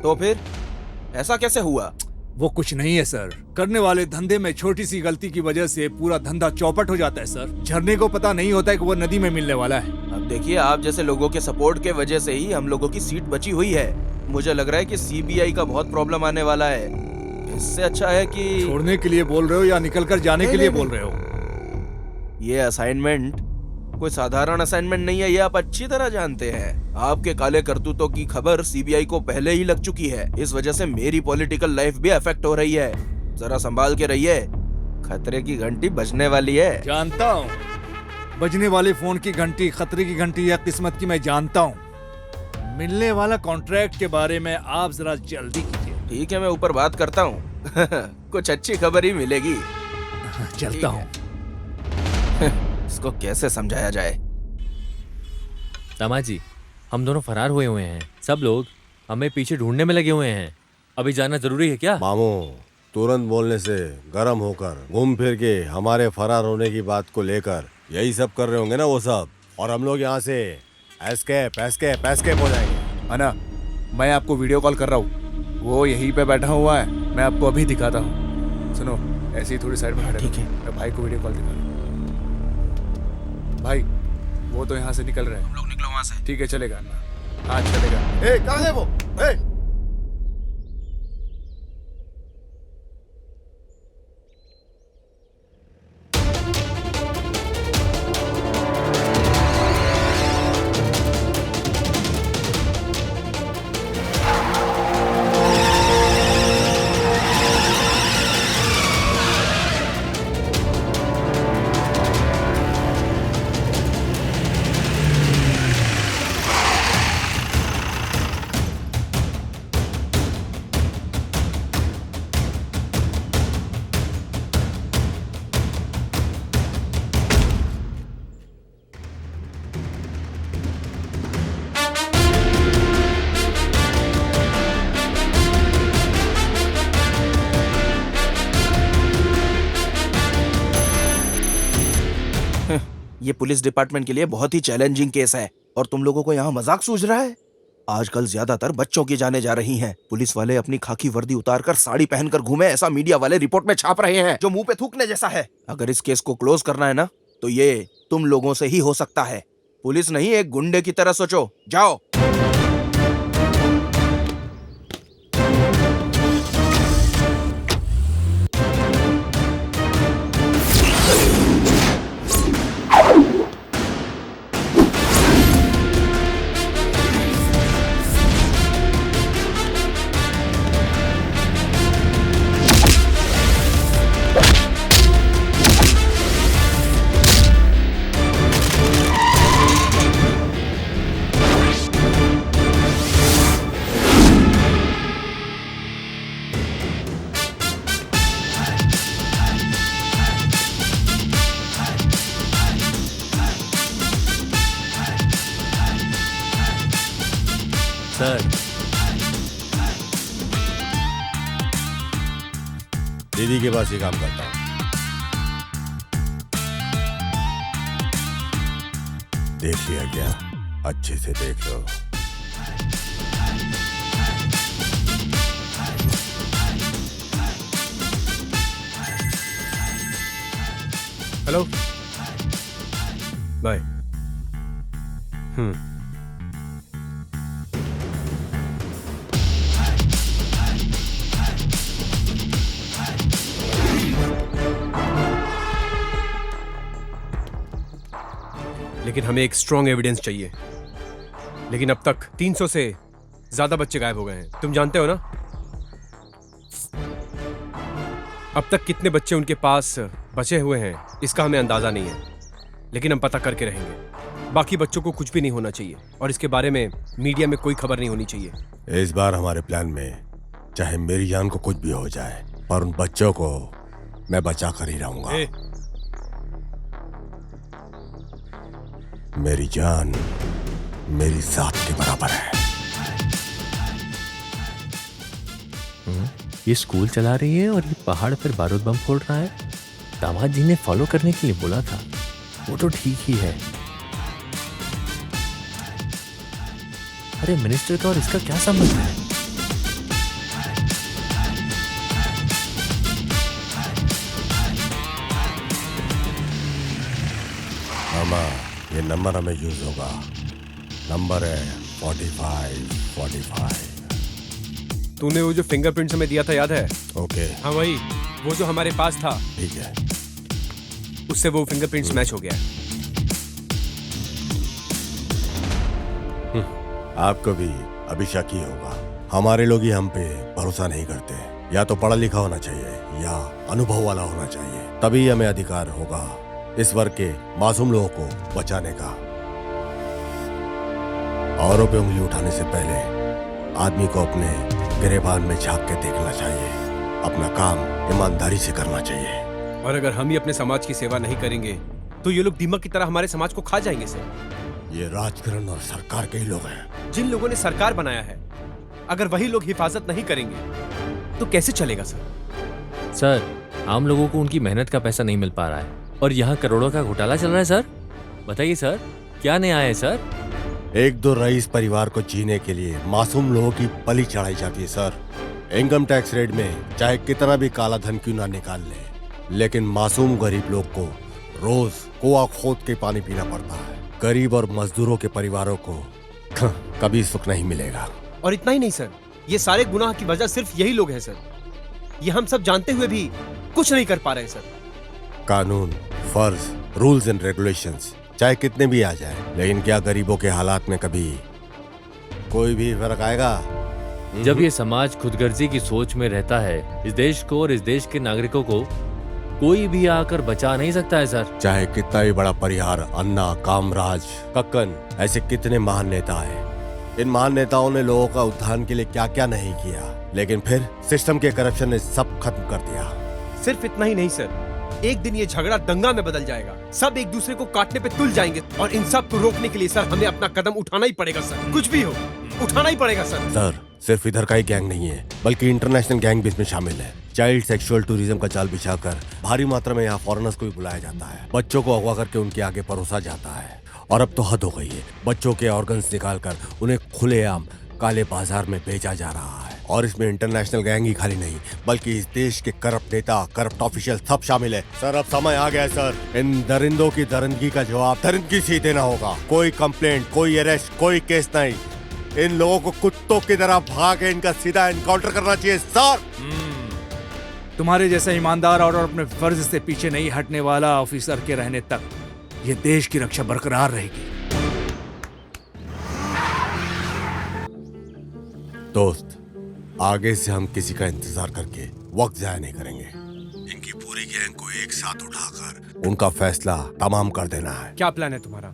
तो फिर ऐसा कैसे हुआ? वो कुछ नहीं है सर, करने वाले धंधे में छोटी सी गलती की वजह से पूरा धंधा चौपट हो जाता है सर। झरने को पता नहीं होता है कि वो नदी में मिलने वाला है। अब देखिए, आप जैसे लोगों के सपोर्ट के वजह से ही हम लोगों की सीट बची हुई है। मुझे लग रहा है कि सीबीआई का बहुत प्रॉब्लम आने वाला है। इससे अच्छा है कि छोड़ने के लिए बोल रहे हो या निकल कर जाने के लिए बोल रहे हो? ये असाइनमेंट कोई साधारण असाइनमेंट नहीं है, ये आप अच्छी तरह जानते हैं। आपके काले करतूतों की खबर सीबीआई को पहले ही लग चुकी है। इस वजह से मेरी पॉलिटिकल लाइफ भी अफेक्ट हो रही है। जरा संभाल के रहिए, खतरे की घंटी बजने वाली है। जानता हूँ, बजने वाले फोन की घंटी खतरे की घंटी या किस्मत की मैं जानता हूँ। मिलने वाला कॉन्ट्रैक्ट के बारे में आप जरा जल्दी कीजिए। ठीक है, मैं ऊपर बात करता हूँ। कुछ अच्छी खबर ही मिलेगी। चलता हूँ। इसको कैसे समझाया जाए? दामाजी, हम दोनों फरार हुए हैं। सब लोग हमें पीछे ढूंढने में लगे हुए हैं। अभी जाना जरूरी है क्या? मामू, तुरंत बोलने से गर्म होकर घूम फिर के हमारे फरार होने की बात को लेकर यही सब कर रहे होंगे ना वो सब, और हम लोग यहाँ से एस्केप हो जाएंगे। अना, मैं आपको वीडियो कॉल कर रहा हूँ, वो यहीं पे बैठा हुआ है। मैं आपको अभी दिखाता हूँ। सुनो, ऐसे ही थोड़ी साइड में खड़े। ठीक है, मैं भाई को वीडियो कॉल दिखा रहा हूँ। भाई, वो तो यहाँ से निकल रहे हैं। हम लोग निकलो वहाँ से। ठीक है, चलेगा। हाँ चलेगा। ए, कहाँ है वो? ए! ये पुलिस डिपार्टमेंट के लिए बहुत ही चैलेंजिंग केस है और तुम लोगों को यहाँ मजाक सूझ रहा है। आजकल ज्यादातर बच्चों की जाने जा रही हैं। पुलिस वाले अपनी खाकी वर्दी उतारकर साड़ी पहनकर घूमे, ऐसा मीडिया वाले रिपोर्ट में छाप रहे हैं, जो मुंह पे थूकने जैसा है। अगर इस केस को क्लोज करना है ना, तो ये तुम लोगों से ही हो सकता है। पुलिस नहीं, एक गुंडे की तरह सोचो। जाओ। सर, दीदी के पास ही काम करता हूँ। देख लिया क्या? अच्छे से देख लो। Hello, bye. लेकिन हमें एक स्ट्रॉन्ग एविडेंस चाहिए। लेकिन अब तक 300 से ज्यादा बच्चे गायब हो गए हैं, तुम जानते हो ना? अब तक कितने बच्चे उनके पास बचे हुए हैं इसका हमें अंदाजा नहीं है, लेकिन हम पता करके रहेंगे। बाकी बच्चों को कुछ भी नहीं होना चाहिए और इसके बारे में मीडिया में कोई खबर नहीं होनी चाहिए। इस बार हमारे प्लान में चाहे मेरी जान को कुछ भी हो जाए, पर उन बच्चों को मैं बचा कर ही रहूंगा। मेरी जान मेरी जात के बराबर है। ये स्कूल चला रही है और ये पहाड़ पर बारूद बम फोड़ रहा है। दामाद जी ने फॉलो करने के लिए बोला था, वो तो ठीक ही है। अरे मिनिस्टर का और इसका क्या संबंध है? मामा, ये नंबर हमें यूज होगा। नंबर है 4545। तूने वो जो फिंगरप्रिंट्स हमें दिया था याद है? ओके। हाँ वही, वो जो हमारे पास था। ठीक है। उससे वो फिंगरप्रिंट्स मैच हो गया। आपको भी अभी शक ही होगा। हमारे लोग ही हम पे भरोसा नहीं करते। या तो पढ़ा लिखा होना चाहिए या अनुभव वाला होना चाहिए, तभी हमें अधिकार होगा इस वर्ग के मासूम लोगों को बचाने का। औरों पे उंगली उठाने से पहले आदमी को अपने गिरेबान में झांक के देखना चाहिए। अपना काम ईमानदारी से करना चाहिए। और अगर हम ही अपने समाज की सेवा नहीं करेंगे तो ये लोग दीमक की तरह हमारे समाज को खा जाएंगे सर। ये राजकरण और सरकार के ही लोग हैं। जिन लोगों ने सरकार बनाया है, अगर वही लोग हिफाजत नहीं करेंगे तो कैसे चलेगा सर? सर, आम लोगों को उनकी मेहनत का पैसा नहीं मिल पा रहा है और यहाँ करोड़ों का घोटाला चल रहा है सर। बताइए सर, क्या नया है सर? एक दो रईस परिवार को जीने के लिए मासूम लोगों की बलि चढ़ाई जाती है सर। इनकम टैक्स रेट में चाहे कितना भी काला धन क्यों ना निकाल ले, लेकिन मासूम गरीब लोग को रोज कुआं खोद के पानी पीना पड़ता है। गरीब और मजदूरों के परिवारों को कभी सुख नहीं मिलेगा। और इतना ही नहीं सर, ये सारे गुनाह की वजह सिर्फ यही लोग हैं सर। ये हम सब जानते हुए भी कुछ नहीं कर पा रहे हैं सर। कानून, फर्ज, रूल्स एंड रेगुलेशंस चाहे कितने भी आ जाए, लेकिन क्या गरीबों के हालात में कभी कोई भी फर्क आएगा? जब ये समाज खुदगर्जी की सोच में रहता है, इस देश को और इस देश के नागरिकों को कोई भी आकर बचा नहीं सकता है सर। चाहे कितना ही बड़ा परिहार, अन्ना, कामराज, कक्कन, ऐसे कितने महान नेता हैं। इन महान नेताओं ने लोगों का उत्थान के लिए क्या क्या नहीं किया, लेकिन फिर सिस्टम के करप्शन ने सब खत्म कर दिया। सिर्फ इतना ही नहीं सर, एक दिन ये झगड़ा दंगा में बदल जाएगा। सब एक दूसरे को काटने पे तुल जाएंगे और इन सब को रोकने के लिए सर हमें अपना कदम उठाना ही पड़ेगा सर। कुछ भी हो, उठाना ही पड़ेगा सर। सर, सिर्फ इधर का ही गैंग नहीं है, बल्कि इंटरनेशनल गैंग भी इसमें शामिल है। चाइल्ड सेक्सुअल टूरिज्म का जाल बिछाकर भारी मात्रा में यहाँ फॉरेनर्स को भी बुलाया जाता है। बच्चों को अगवा करके उनके आगे परोसा जाता है। और अब तो हद हो गई है, बच्चों के ऑर्गन्स निकालकर उन्हें खुलेआम काले बाजार में बेचा जा रहा है। और इसमें इंटरनेशनल गैंग ही खाली नहीं, बल्कि इस देश के करप्ट नेता, करप्ट ऑफिशियल सब शामिल है। सर, अब समय आ गया है सर। इन दरिंदों की दरिंदगी का जवाब दरिंदगी से ही देना होगा। कोई कंप्लेंट, कोई अरेस्ट, कोई केस नहीं। इन लोगों को कुत्तों की तरह भागे इनका सीधा एनकाउंटर करना चाहिए सर। तुम्हारे जैसा ईमानदार और अपने फर्ज से पीछे नहीं हटने वाला ऑफिसर के रहने तक ये देश की रक्षा बरकरार रहेगी। दोस्त, आगे से हम किसी का इंतजार करके वक्त जाया नहीं करेंगे। इनकी पूरी गैंग को एक साथ उठाकर उनका फैसला तमाम कर देना है। क्या प्लान है तुम्हारा?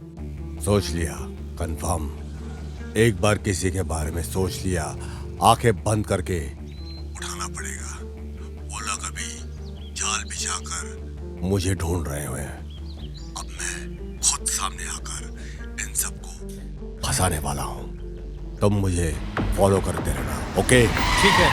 सोच लिया, कंफर्म। एक बार किसी के बारे में सोच लिया, आंखें बंद करके उठाना पड़ेगा। वो लोग अभी जाल बिछाकर मुझे ढूंढ रहे हुए हैं। अब मैं खुद सामने आकर इन सबको फंसाने वाला हूँ। तुम मुझे फॉलो करते रहना, ओके? ठीक है।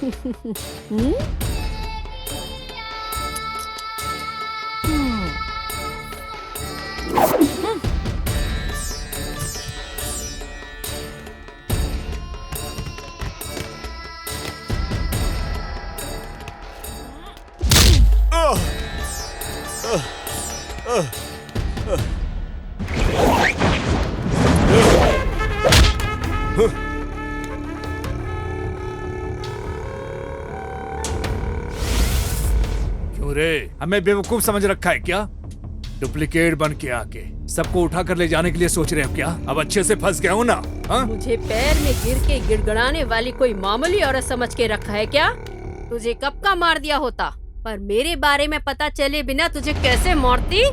हम्म? क्यों रे, हमें बेवकूफ समझ रखा है क्या? डुप्लीकेट बन के आके सबको उठा कर ले जाने के लिए सोच रहे हो क्या? अब अच्छे से फंस गए हो ना? हाँ? मुझे पैर में गिर के गिड़गड़ाने वाली कोई मामूली औरत समझ के रखा है क्या? तुझे कब का मार दिया होता, पर मेरे बारे में पता चले बिना तुझे कैसे मारती?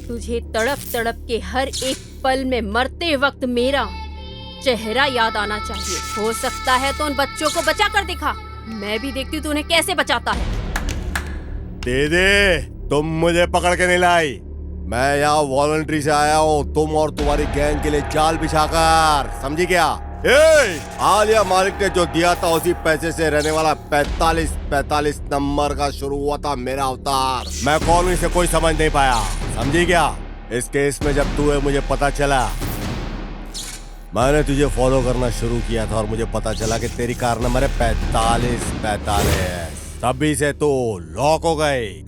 तुझे तड़प तड़प के हर एक पल में मरते वक्त मेरा चेहरा याद आना चाहिए। हो सकता है तो उन बच्चों को बचा कर दिखा, मैं भी देखती हूँ तू उन्हें कैसे बचाता है। दीदी, तुम मुझे पकड़ के नहीं लाई, मैं यहाँ वॉलंटरी से आया हूँ तुम और तुम्हारी गैंग के लिए जाल बिछाकर, समझी क्या? आलिया मालिक ने जो दिया था उसी पैसे से रहने वाला 45 नंबर का शुरू हुआ था मेरा अवतार। मैं कौन हूँ इसे कोई समझ नहीं पाया, समझी क्या? इस केस में जब तू है मुझे पता चला, मैंने तुझे फॉलो करना शुरू किया था और मुझे पता चला कि तेरी कार नंबर है 45। तभी से तो लॉक हो गई।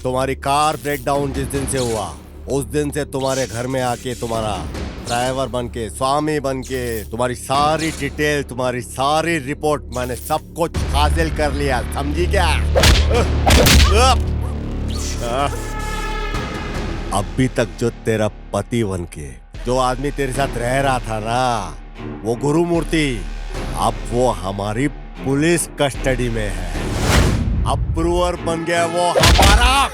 तुम्हारी कार ब्रेक डाउन जिस दिन से हुआ उस दिन से तुम्हारे घर में आके तुम्हारा ड्राइवर बन के, स्वामी बन के, तुम्हारी सारी डिटेल, तुम्हारी सारी रिपोर्ट मैंने सब कुछ हासिल कर लिया, समझी क्या? अभी तक जो तेरा पति बन के जो आदमी तेरे साथ रह रहा था ना, वो गुरुमूर्ति, अब वो हमारी पुलिस कस्टडी में है। अप्रूवर बन गया वो हमारा।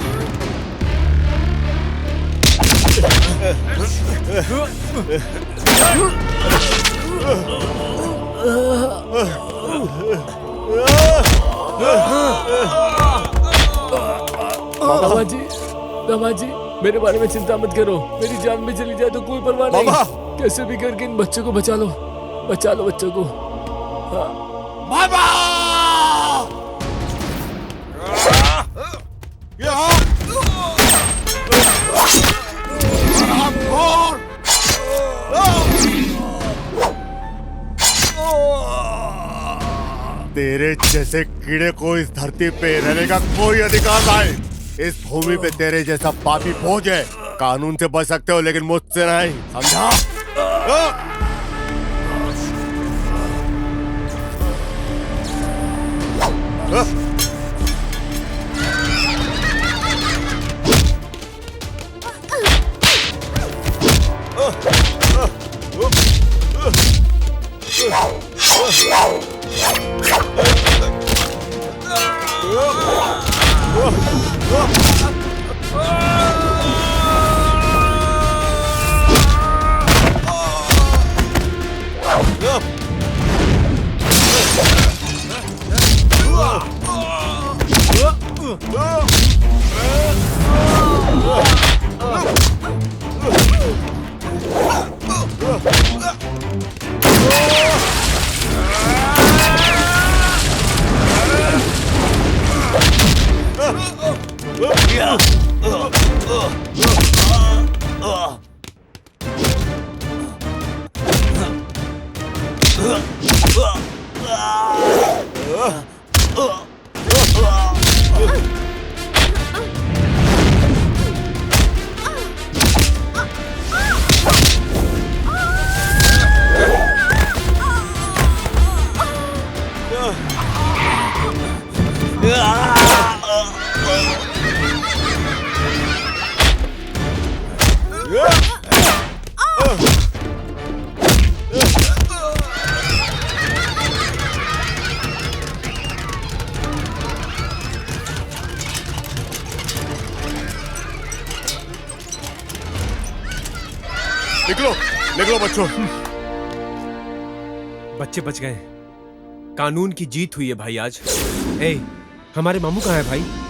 दामा जी, मेरे बारे में चिंता मत करो, मेरी जान भी चली जाए तो कोई परवाह नहीं, कैसे भी करके इन बच्चों को बचा लो बच्चों को। बाबा! तेरे जैसे कीड़े को इस धरती पे रहने का कोई अधिकार नहीं। इस भूमि पे तेरे जैसा पापी फौज है, कानून से बच सकते हो लेकिन मुझसे नहीं, समझा? निकलो निकलो बच्चों। बच्चे बच गए। कानून की जीत हुई है भाई आज। ए, हमारे मामू कहाँ है भाई?